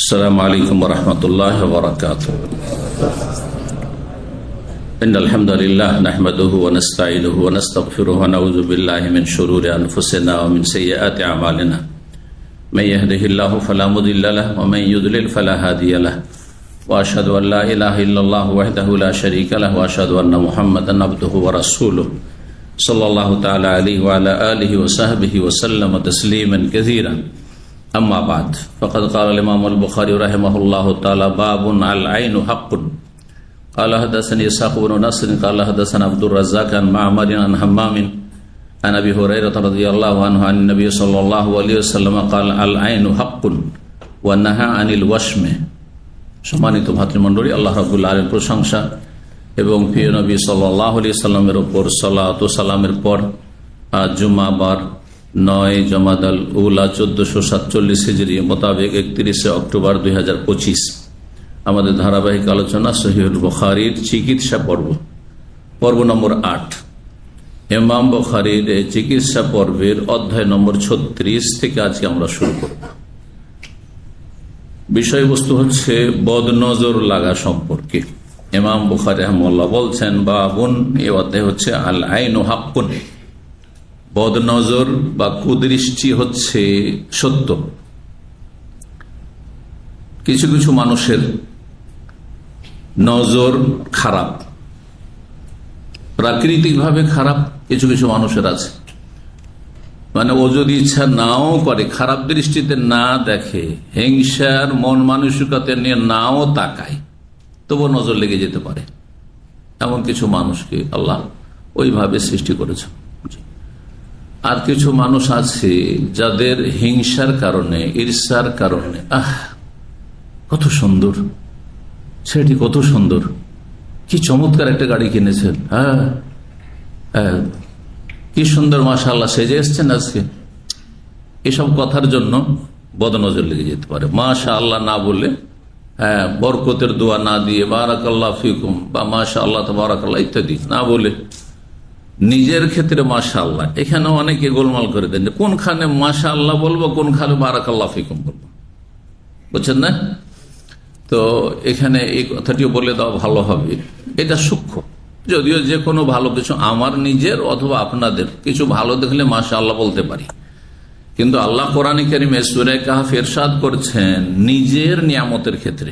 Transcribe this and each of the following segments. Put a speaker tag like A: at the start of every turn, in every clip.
A: السلام عليكم ورحمة الله وبركاته. إن الحمد لله نحمده ونستعينه ونستغفره ونعوذ بالله من شرور أنفسنا ومن سيئات أعمالنا. من يهده الله فلا مضل له ومن يضلل فلا هادي له. وأشهد أن لا إله إلا الله وحده لا شريك له وأشهد أن محمدا عبده ورسوله صلى الله تعالى عليه وعلى آله وصحبه وسلم تسليما كثيرا. أما بعد فقد قال الإمام البخاري رحمه الله تعالى باب العين حق. قال حدثني إسحاق بن نصر قال حدثنا عبد الرزاق عن معمر عن همام عن أبي هريرة رضي الله عنه عن النبي صلى الله عليه وسلم قال العين حق ونهى عن الوشم. সম্মানিত ভাতৃমণ্ডলী, আল্লাহ রাব্বুল আলামিনের প্রশংসা এবং প্রিয় নবী সাল্লাল্লাহু আলাইহি সাল্লামের উপর সালাত ও সালামের পর আজ জুমাবার 9 জমাদাল উলা 1447 হিজরি মোতাবেক 31 অক্টোবর 2025 আমাদের ধারাবাহিক আলোচনা সহিহুল বুখারীর চিকিৎসা পর্ব নম্বর 8। ইমাম বুখারীর চিকিৎসা পর্বের অধ্যায় নম্বর 36 থেকে আজকে আমরা শুরু করব। বিষয়বস্তু হচ্ছে বদনজর লাগা সম্পর্কে। ইমাম বুখারী রাহিমাহুল্লাহ বলছেন বাবুন, এই অধ্যায় হচ্ছে আল আইনু হাক্কুন। বদনজর বা কুদৃষ্টি হচ্ছে সত্য। কিছু কিছু মানুষের নজর খারাপ, প্রাকৃতিকভাবে খারাপ। কিছু কিছু মানুষের আছে, মানে ও যদি ইচ্ছা নাও করে, খারাপ দৃষ্টিতে না দেখে, হিংসার মন মানসিকতা নিয়ে নাও তাকায়, তবু নজর লেগে যেতে পারে। এমন কিছু মানুষকে আল্লাহ ওইভাবে সৃষ্টি করেছে। আর কিছু মানুষ আছে যাদের হিংসার কারণে, ঈর্ষার কারণে, কত সুন্দর ছেলেটি, কত সুন্দর, কি চমৎকার একটা গাড়ি কিনেছেন, কি সুন্দর মাশাআল্লাহ সেজে এসছেন আজকে, এসব কথার জন্য বদনজর লেগে যেতে পারে। মাশাআল্লাহ না বলে, বরকতের দোয়া না দিয়ে বারাকাল্লাহ ফিকুম বা মাশাআল্লাহ তাবারাকাল্লাহ ইত্যাদি না বলে নিজের ক্ষেত্রে মাশাআল্লাহ, এখানে অনেকে গোলমাল করে দেন যে কোনখানে মাশাআল্লাহ বলবো, কোনখানে বারাকাল্লাহ ফিকুম বলবো, বুঝছেন না? তো এখানে এই কথাটিও বলে দেওয়া ভালো হবে। এটা সূক্ষ্ম, যদিও যে কোনো ভালো কিছু, আমার নিজের অথবা আপনাদের কিছু ভালো দেখলে মাশাআল্লাহ বলতে পারি, কিন্তু আল্লাহ কোরআনে কারীমে সূরা কাহফ ইরশাদ করছেন নিজের নিয়ামতের ক্ষেত্রে,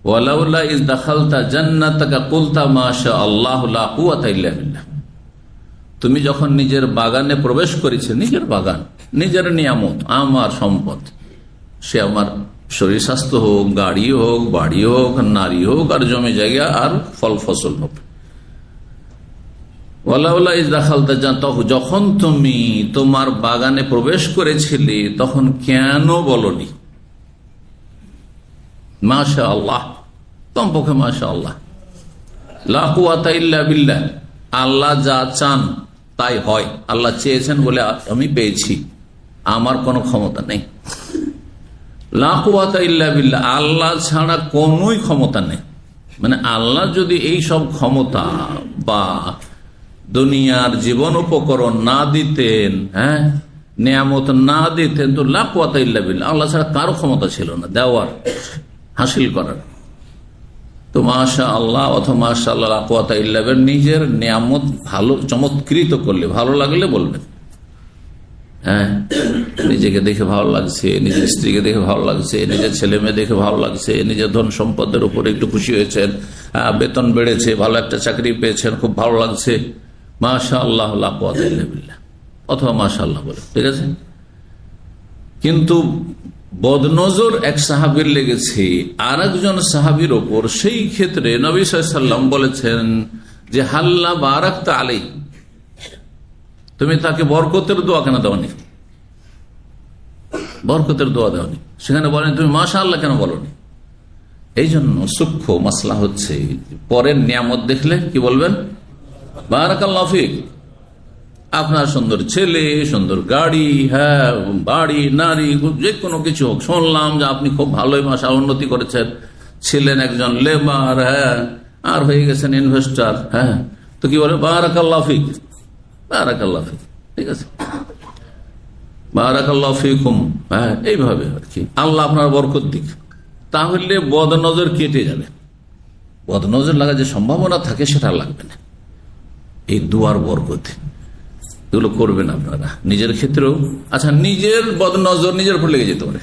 A: ওয়ালাউলা ইজ দাখালতা জান্নাতাকা কুলতা মাশাআল্লাহু লা কুওয়াতা ইল্লা বিল্লাহ। তুমি যখন নিজের বাগানে প্রবেশ করেছে, নিজের বাগান, নিজের নিয়ামত, আমার সম্পদ, সে আমার শরীর স্বাস্থ্য হোক, গাড়ি হোক, বাড়ি হোক, নারী হোক, আর জমি জায়গা আর ফল ফসল হোক, যখন তুমি তোমার বাগানে প্রবেশ করেছিলে তখন কেন বলনি মাশাআল্লাহ? কমপক্ষে মাশাআল্লাহ, লা কুওয়াতা ইল্লা বিল্লাহ। আল্লাহ যা চান তাই হয়, আল্লাহ চেয়েছেন বলে আমি পেয়েছি, আমার কোনো ক্ষমতা নেই। লা কুওয়াতা ইল্লা বিল্লাহ, আল্লাহ ছাড়া কোনোই ক্ষমতা নেই। মানে আল্লাহ যদি এই সব ক্ষমতা বা দুনিয়ার জীবন উপকরণ না দিতেন, নিয়ামত না দিতেন, তো লা কুওয়াতা ইল্লা বিল্লাহ, আল্লাহ ছাড়া কারো ক্ষমতা ছিল না দেওয়ার, হাসিল করার। তো মাশাআল্লাহ অথবা মাশাআল্লাহ লা কুওয়াতা ইল্লা বিল্লাহ, নিজের নিয়ামত ভালো চমৎকৃত করলে, ভালো লাগলে বলবেন, নিজেকে দেখে ভালো লাগছে, নিজের স্ত্রীকে দেখে ভালো লাগছে, নিজের ছেলে মেয়ে দেখে ভালো লাগছে, নিজের ধন সম্পদের উপর একটু খুশি হয়েছেন, বেতন বেড়েছে, ভালো একটা চাকরি পেয়েছেন, খুব ভালো লাগছে, মাশাআল্লাহ লা কুওয়াতা ইল্লা বিল্লাহ অথবা মাশাআল্লাহ বলে, ঠিক আছে। কিন্তু বদনজর এক সাহাবীর লেগেছে আর একজন সাহাবীর ওপর, সেই ক্ষেত্রে নবী সাল্লাল্লাহু আলাইহি ওয়াসাল্লাম বলেছেন যে হাল্লা বারাকতা আলাইহি, তুমি তাকে বরকতের দোয়া কেন দাওনি? বরকতের দোয়া দাওনি, সেখানে বলেন তুমি মাশাআল্লাহ কেন বলনি? এই জন্য সূক্ষ্ম মাসলা হচ্ছে, পরের নিয়ামত দেখলে কি বলবেন? বারাকাল্লাহু ফিক। আপনার সুন্দর ছেলে, সুন্দর গাড়ি, বাড়ি, নারী, যে কোনো কিছু হোক, শুনলাম যে আপনি খুব ভালোই মাশাআল্লাহ উন্নতি করেছেন, ছিলেন একজন লেবার, আর হয়ে গেছেন ইনভেস্টার, তো কি বলে? বারাকাল্লাহু ফিক, বারাকাল্লাহু ফিক, ঠিক আছে, বারাকাল্লাহু ফিকুম, এইভাবে আর কি, আল্লাহ আপনার বরকত দিক। তাহলে বদনজর কেটে যাবে। বদনজর লাগা যে সম্ভাবনা থাকে সেটা লাগবে না এই দুয়ার বরকতে। এগুলো করবেন আপনারা নিজের ক্ষেত্রেও। আচ্ছা, নিজের বদনজর নিজের উপর লেগে যেতে পারে।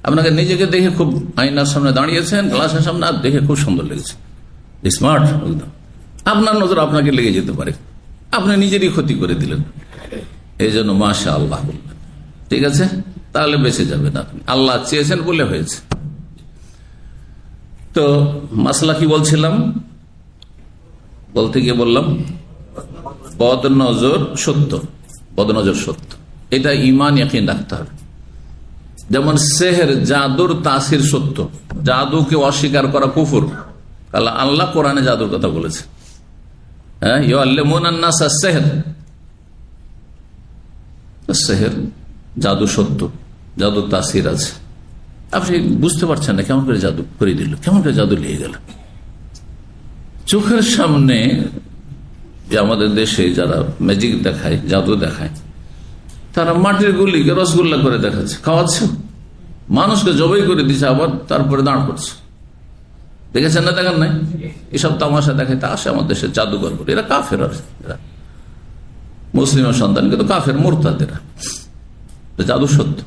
A: আপনাকে নিজেকে দেখে খুব আয়নার সামনে দাঁড়িয়েছেন, গ্লাসের সামনে, আর দেখে খুব সুন্দর লেগেছে, স্মার্ট একদম, আপনার নজর আপনাকে লেগে যেতে পারে, আপনি নিজেরই ক্ষতি করে দিলেন। এই জন্য মাশা আল্লাহ বলবেন, ঠিক আছে, তাহলে বেঁচে যাবেন আপনি। আল্লাহ চেয়েছেন বলে হয়েছে। তো মাসলা কি বলছিলাম, বলতে গিয়ে বললাম বদনজর সত্য, বদনজর সত্য, এটা ঈমান ইয়াকিন রাখতে হবে। যেমন সেহের, জাদুর তাসির সত্য, জাদুকে অস্বীকার করা কুফর। আল্লাহ কোরআনে জাদুর কথা বলেছে, হ্যাঁ, ইউআল্লিমুনান নাস আস-সিহর, সেহের জাদু সত্য, জাদুর তাসির আছে। আপনি বুঝতে পারছেন না কেমন করে জাদু করে দিল, কেমন করে জাদু লেগে গেল চোখের সামনে। যে আমাদের দেশে যারা ম্যাজিক দেখায়, জাদু দেখায়, তারা মাটির গুলিকে রসগোল্লা করে দেখাচ্ছে, খাওয়াচ্ছে, মানুষকে জবাই করে দিচ্ছে, আবার তারপরে দাঁড় করছে। দেখেছেন না, দেখেন নাই? এসব তামাশা দেখায়, তা আসে আমাদের দেশে জাদুঘর করে। এরা কাফের, এরা মুসলিমের সন্তান কিন্তু কাফের, মুরতাদ এরা। জাদু সত্য,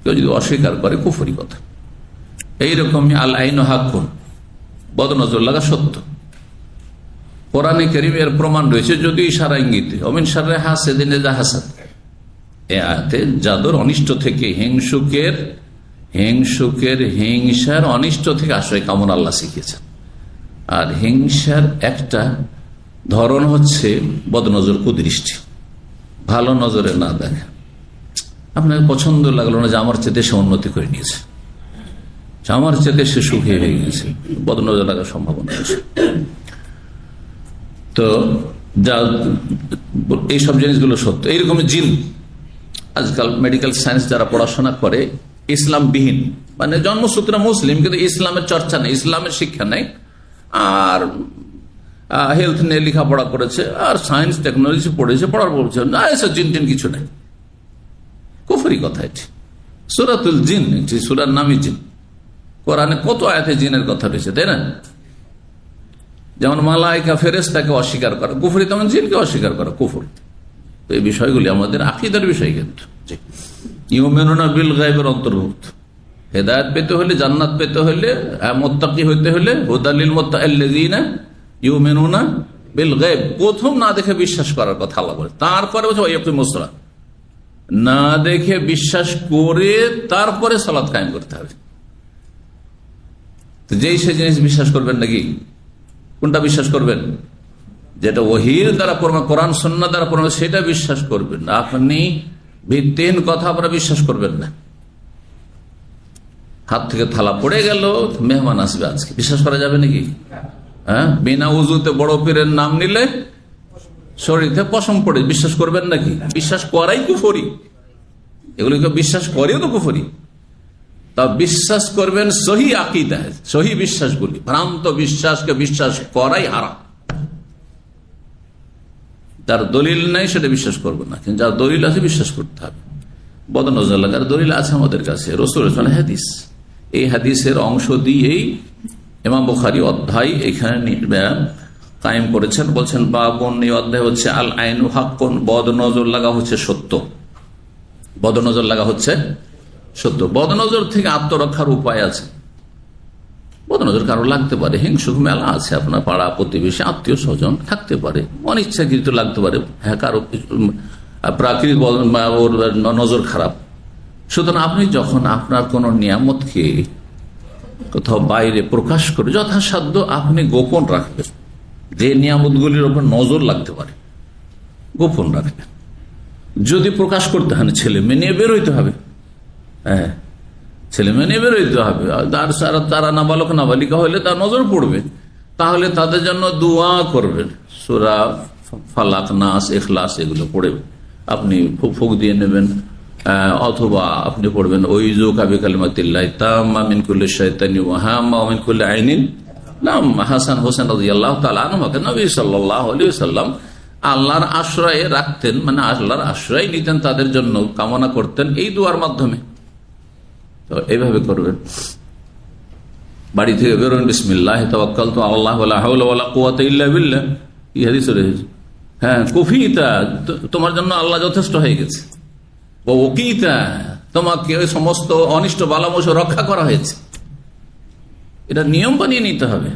A: কেউ যদি অস্বীকার করে কুফরি কথা। এইরকমই আল আইন হাক্কুন, বদনজর লাগা সত্য। কোরআনে কারীমের প্রমাণ রয়েছে, যদি ইশারা ইঙ্গিতে, অমিন শাররি হাসিদিন ইযা হাসাদ, এই আয়াতে জাদুর অনিষ্ট থেকে, হিংসার অনিষ্ট থেকে আশ্রয় কামনা আল্লাহ শিখিয়েছেন। আর হিংসার একটা ধরন হচ্ছে বদনজর, কুদৃষ্টি, ভালো নজরে না দেখা। আপনাকে পছন্দ লাগলো না যে আমার চেয়ে দেশে উন্নতি করে নিয়েছে, আমার চেয়ে দেশে সুখী হয়ে গেছে, বদনজর লাগার সম্ভাবনা আছে। তো এইসব জিনিসগুলো সত্য। এইরকম জিন, আজকাল মেডিকেল সায়েন্স যারা পড়াশোনা করে, ইসলাম বিহীন, মানে জন্মসূত্রে মুসলিম কিন্তু ইসলামের চর্চা নেই, ইসলামের শিক্ষা নেই, আর হেলথ নিয়ে লেখাপড়া করেছে, আর সায়েন্স টেকনোলজি পড়েছে, পড়ার বলছে না এসব জিন টিন কিছু নেই, কুফরি কথা। এটি সূরাতুল জিন, সূরার নামই জিন। কোরআনে কত আয়াতে জিনের কথা রয়েছে, তাই না? যেমন মালাইকা, ফেরেশতাকে অস্বীকার করা কুফরি, তেমন জিনকে অস্বীকার করা কুফর। তো এই বিষয়গুলি আমাদের আকীদার বিষয়, কিন্তু ইউমিনুনা বিল গায়বের অন্তর্ভুক্ত। হেদায়েত পেতে হলে, জান্নাত পেতে হলে, মুত্তাকি হইতে হলে, হুদালিল মুত্তাকিল্লাযিনা ইউমিনুনা বিল গায়ব, প্রথম না দেখে বিশ্বাস করার কথা আল্লাহ বলে। তারপরে বলছে ওয়াকিমুস সালাত, না দেখে বিশ্বাস করে তারপরে সালাত কায়েম করতে হবে। তো যেই সে জিনিস বিশ্বাস করবেন নাকি? কোনটা বিশ্বাস করবেন? যেটা ওহীর দ্বারা প্রমাণ, কোরআন সুন্নাহ দ্বারা প্রমাণ, সেটা বিশ্বাস করবেন। আপনি ভিত্তিহীন কথা আপনারা বিশ্বাস করবেন না। হাত থেকে থালা পড়ে গেল, মেহমান আসবে আজকে, বিশ্বাস করা যাবে নাকি? হ্যাঁ, বিনা উজুতে বড় পীরের নাম নিলে শরীরে পশম পড়ে, বিশ্বাস করবেন নাকি? বিশ্বাস করাই কুফরি, এগুলিকে বিশ্বাস করেও তো কুফরি। তা বিশ্বাস করবেন সহি আকীদা, সহি বিশ্বাসগুলি, ভ্রান্ত বিশ্বাসকে বিশ্বাস করাই হারাম। যার দলিল নাই সেটা বিশ্বাস করবো না, কিন্তু যার দলিল আছে বিশ্বাস করতে হবে। বদনজর লাগার দলিল আছে আমাদের কাছে, রাসূলের হাদিস। এই হাদিসের অংশ দিয়েই ইমাম বুখারী অধ্যায় এখানে কায়েম করেছেন। বলছেন বাবুন, এই অধ্যায় হচ্ছে আল আইনু হাক্কুন, বদনজর লাগা হচ্ছে সত্য, বদনজর লাগা হচ্ছে সত্য। বদনজর থেকে আত্মরক্ষার উপায় আছে। বদনজর কারো লাগতে পারে, হিংসুক মেলা আছে, আপনার পাড়া প্রতিবেশী, আত্মীয় স্বজন থাকতে পারে, অনিচ্ছাকৃত লাগতে পারে, হ্যাঁ, কারো প্রাকৃতিক ওর নজর খারাপ। সুতরাং আপনি যখন আপনার কোন নিয়ামতকে কোথাও বাইরে প্রকাশ করে, যথাসাধ্য আপনি গোপন রাখবেন। যে নিয়ামতগুলির ওপর নজর লাগতে পারে গোপন রাখবেন। যদি প্রকাশ করতে হয়, ছেলে মেয়ে নিয়ে বেরোইতে হবে, হ্যাঁ, ছেলে মেয়ে নিয়ে বেরোইতে হবে। তারা নাবালক নাবালিকা হলে তার নজর পড়বে, তাহলে তাদের জন্য দোয়া করবেন। সূরা ফালাক, নাস, ইখলাস এগুলো পড়ে আপনি ফুক দিয়ে নেবেন, অথবা আপনি পড়বেন ওইজুকা বিকালিমাতিল্লাহি তাম্মা মিন কুল্লি শাইতানিন ওয়া হাম্মা ওয়া মিন কুল্লি আইনিন লাম্মা। হাসান হোসেন রাদিয়াল্লাহু তাআলা আনহুকে নবী সাল্লাল্লাহু আলাইহি ওয়াসাল্লাম আল্লাহর আশ্রয়ে রাখতেন, মানে আল্লাহর আশ্রয় নিতেন, তাদের জন্য কামনা করতেন এই দুয়ার মাধ্যমে। তো এইভাবে করবেন। বাড়ি থেকে বেরোন বিসমিল্লাহ তাওয়াক্কালতু আলাল্লাহ ওয়ালা হাওলা ওয়ালা কুওয়াতা ইল্লা বিল্লাহ, এই হাদিসে রয়েছে। হ্যাঁ, কুফিতা, তোমার জন্য আল্লাহ যথেষ্ট হয়ে গেছে। ও ওকিতা, তোমাকে ওই সমস্ত অনিষ্ট বালামোষ রক্ষা করা হয়েছে। এটা নিয়ম বানিয়ে নিতে হবে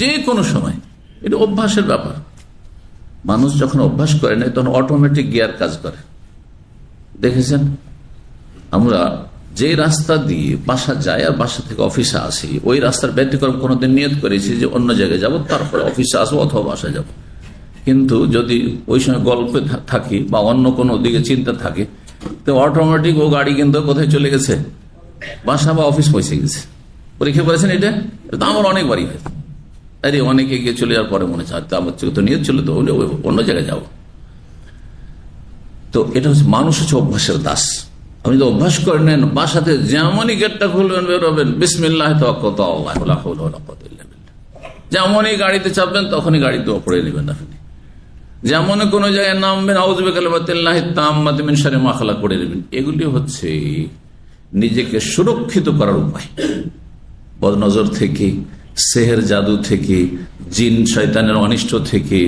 A: যে কোনো সময়। এটা অভ্যাসের ব্যাপার। মানুষ যখন অভ্যাস করে না তখন অটোমেটিক গিয়ার কাজ করে। দেখেছেন, আমরা যে রাস্তা দিয়ে বাসা যাই আর বাসা থেকে অফিসে আসি, ওই রাস্তার ব্যতিক্রম কোনোদিন নিয়ত করেছি যে অন্য জায়গায় যাব, তারপরে অফিসে আসবো অথবা বাসায় যাব। কিন্তু যদি ওই সময় গল্পে থাকি বা অন্য কোনো দিকে চিন্তা থাকে, তো অটোমেটিক ও গাড়ি কিন্তু কোথায় চলে গেছে, বাসা বা অফিস পৌঁছে গেছে। পরীক্ষা করেছেন এটা? তো আমার অনেকবারই হয়েছে। আরে অনেকে গিয়ে চলে যাওয়ার পরে মনে হচ্ছে আমার তো নিয়ত ছিল তো অন্য জায়গায় যাব। তো এটা হচ্ছে, মানুষ হচ্ছে অভ্যাসের দাস। আপনি তো অভ্যাস করে নেন, বাসাতে যেমনই গেটটা খুলবেন বেরোবেন বিসমিল্লাহ তাওয়াক্কালতু আলাল্লাহ ওয়ালা হাওলা ওয়ালা কুওয়াতা ইল্লা বিল্লাহ, যেমনই গাড়িতে চাপবেন তখনই গাড়ি দোয়া পড়ে নেবেন আপনি, যেমন কোনো জায়গায় নামবেন আউযু বিকালিমাতিল্লাহি তাম্মাতি মিন শাররি মা খালাক পড়ে নেবেন। এগুলি হচ্ছে নিজেকে সুরক্ষিত করার উপায়, বদনজর থেকে, সেহের জাদু থেকে, জিন শয়তানের অনিষ্ট থেকে,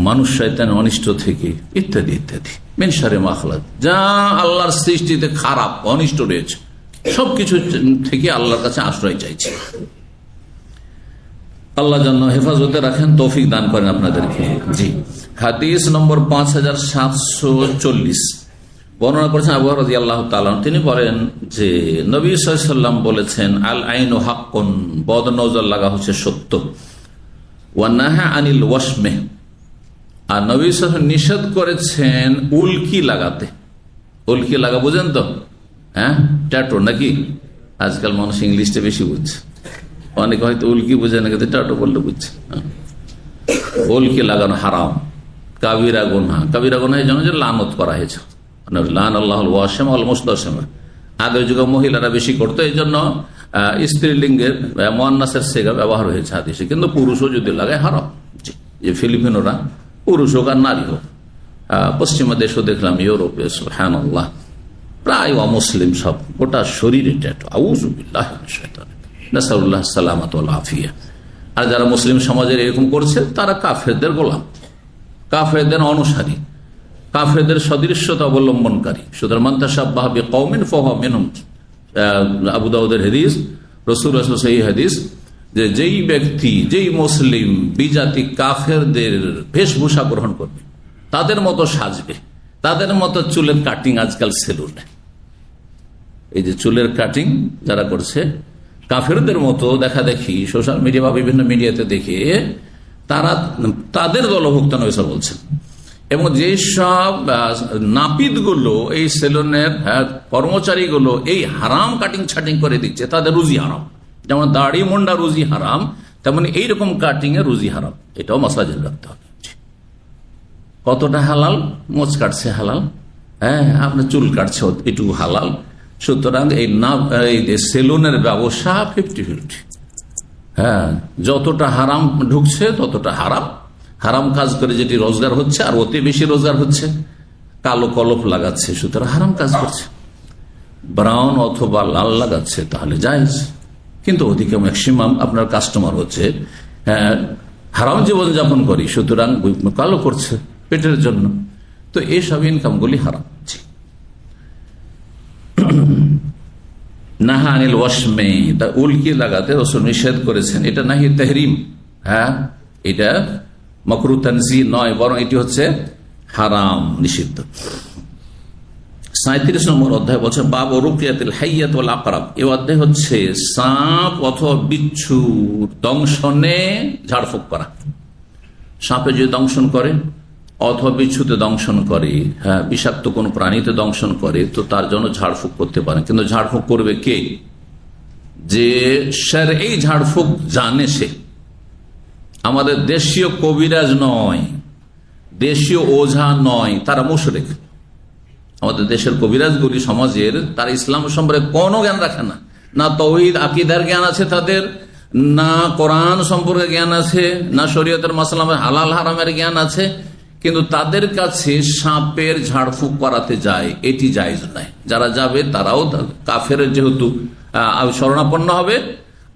A: মানুষ শয়তানের অনিষ্ট থেকে, ইত্যাদি ইত্যাদি। মিন শাররি মা খালাক, যা আল্লাহর সৃষ্টিতে খারাপ অনিষ্ট রয়েছে সবকিছু থেকে আল্লাহর কাছে আশ্রয় চাইছে। আল্লাহ যেন হেফাজতে রাখেন, তৌফিক দান করেন আপনাদেরকে। জি, হাদিস নম্বর 5740 বর্ণনা করেছেন আবু হুরায়রা রাদিয়াল্লাহু তাআলা। তিনি বলেন যে নবী সাল্লাল্লাহু আলাইহি ওয়াসাল্লাম বলেছেন, আল আইনু হাক্কুন, বদ নজর লাগা হচ্ছে সত্য। ওয়া নাহা আনিল ওয়াশমে, আর নবী সাল্লাল্লাহু আলাইহি ওয়াসাল্লাম নিষেধ করেছেন উল্কি লাগাতে। উল্কি লাগা বুঝেন তো? হ্যাঁ, ট্যাটু নাকি? আজকাল মানুষ ইংলিশটা বেশি বুঝছে, অনেকে হয়তো উল্কি বুঝে না, কিন্তু ট্যাটু বললে বুঝছে। উল্কি লাগানো হারাম, কাবিরা গুনাহ। কাবিরা গুনাহের জন্য যে লানত করা হয়েছে, লান আল্লাহুল ওয়াশিম ওয়াল মুস্তাশিম। আগের যুগে মহিলারা বেশি করতো, এই জন্য স্ত্রীলিঙ্গের মুয়ান্নাসের সিগা ব্যবহার হয়েছে হাদিসে, কিন্তু পুরুষও যদি লাগায় হারাম। যে ফিলিপিনোরা পুরুষ হোক আর নারী হোক, পশ্চিমা দেশও দেখলাম, ইউরোপে সুবহানাল্লাহ প্রায় অমুসলিম সব, গোটা শরীরে ট্যাটু। আউযু বিল্লাহি মিনাশ শাইতানির রাজিম, নাসাল্লাল্লাহ সালামাত ওয়াল আফিয়া। আর যারা মুসলিম সমাজের এরকম করছে তারা কাফেরদের গোলাম, কাফেরদের অনুসারী, কাফেরদের সদৃশ্যতা অবলম্বনকারী। সুতরাং মান তাশাব্বাহা বিকওমিন ফাহুয়া মিনহুম, আবু দাউদের হাদিস, রাসূলুল্লাহ সাল্লাল্লাহু আলাইহি হাদিস, যে যেই ব্যক্তি, যেই মুসলিম বিজাতি কাফেরদের বেশভূষা গ্রহণ করবে, তাদের মতো সাজবে, তাদের মতো চুলের কাটিং আজকাল সেলুনে, এই যে চুলের কাটিং যারা করছে কাফেরদের মতো দেখা দেখি সোশ্যাল মিডিয়া বা বিভিন্ন মিডিয়াতে দেখে, তারা তাদের দলভুক্ত নয় বলছেন। এবং যেসব নাপিতগুলো, এই সেলুনের কর্মচারীগুলো এই হারাম কাটিং ছাটিং করে দিচ্ছে, তাদের রুজি হারাম। যেমন দাড়ি মুন্ডা রুজি হারাম, তেমন এইরকম কাটিং এ রুজি হারাম। এটাও মাসলা জেনে রাখতে হবে। কতটা হালাল? মোচ কাটছে হালাল, হ্যাঁ, আপনার চুল কাটছে এটুকু হালাল। সুতরাং এই সেলুনের ব্যবসা 50-50। হ্যাঁ, যতটা হারাম ঢুকছে ততটা হারাম। হারাম কাজ করে যেটি রোজগার হচ্ছে, আর অতি বেশি রোজগার হচ্ছে, কালো কলপ লাগাচ্ছে, সুতরাং হারাম কাজ করছে। ব্রাউন অথবা লাল লাগাচ্ছে, তাহলে জায়েজ। কিন্তু ওদিকে ম্যাক্সিমাম আপনার কাস্টমার হচ্ছে হারাম জীবনযাপন করি, সুতরাং কালো করছে পেটের জন্য। তো এইসব ইনকামগুলি হারাম। নাহা আনিল ওয়াশমে, তা উল্কি লাগাতে রাসূল নিষেধ করেছেন। এটা নাহি তাহরিম, হ্যাঁ, এটা মাকরুহ তানজিহ নয়, বরং এটি হচ্ছে হারাম, নিষিদ্ধ। 37 নম্বর অধ্যায় বলছে বাব রুকিয়াতিল হাইয়াত ওয়াল আকরাব। এই অধ্যায় হচ্ছে সাপ অথবা বিচ্ছুর দংশনে ঝাড়ফুঁক করা। সাপে যদি দংশন করে অথবা বিচ্ছুতে দংশন করে, হ্যাঁ, বিষাক্ত কোন প্রাণীতে দংশন করে, তো তার জন্য ঝাড়ফুঁক করতে পারেন। কিন্তু ঝাড়ফুঁক করবে কে? যে এই ঝাড়ফুঁক জানে সে। আমাদের দেশীয় কবিরাজ নয়, দেশীয় ওঝা নয়, তারা মুশরিক। আমাদের দেশের কবিরাজগুলি সমাজের, তারা ইসলাম সম্পর্কে কোনো জ্ঞান রাখে না, না তাওহীদ আকীদার জ্ঞান আছে তাদের, না কোরআন সম্পর্কে জ্ঞান আছে, না শরীয়তের মাসলা হালাল হারামের জ্ঞান আছে। কিন্তু তাদের কাছে সাপের ঝাড়ফুঁক করাতে যায়, এটি জায়েজ নয়। যারা যাবে তারাও কাফের যেহেতু শরণাপন্ন হবে,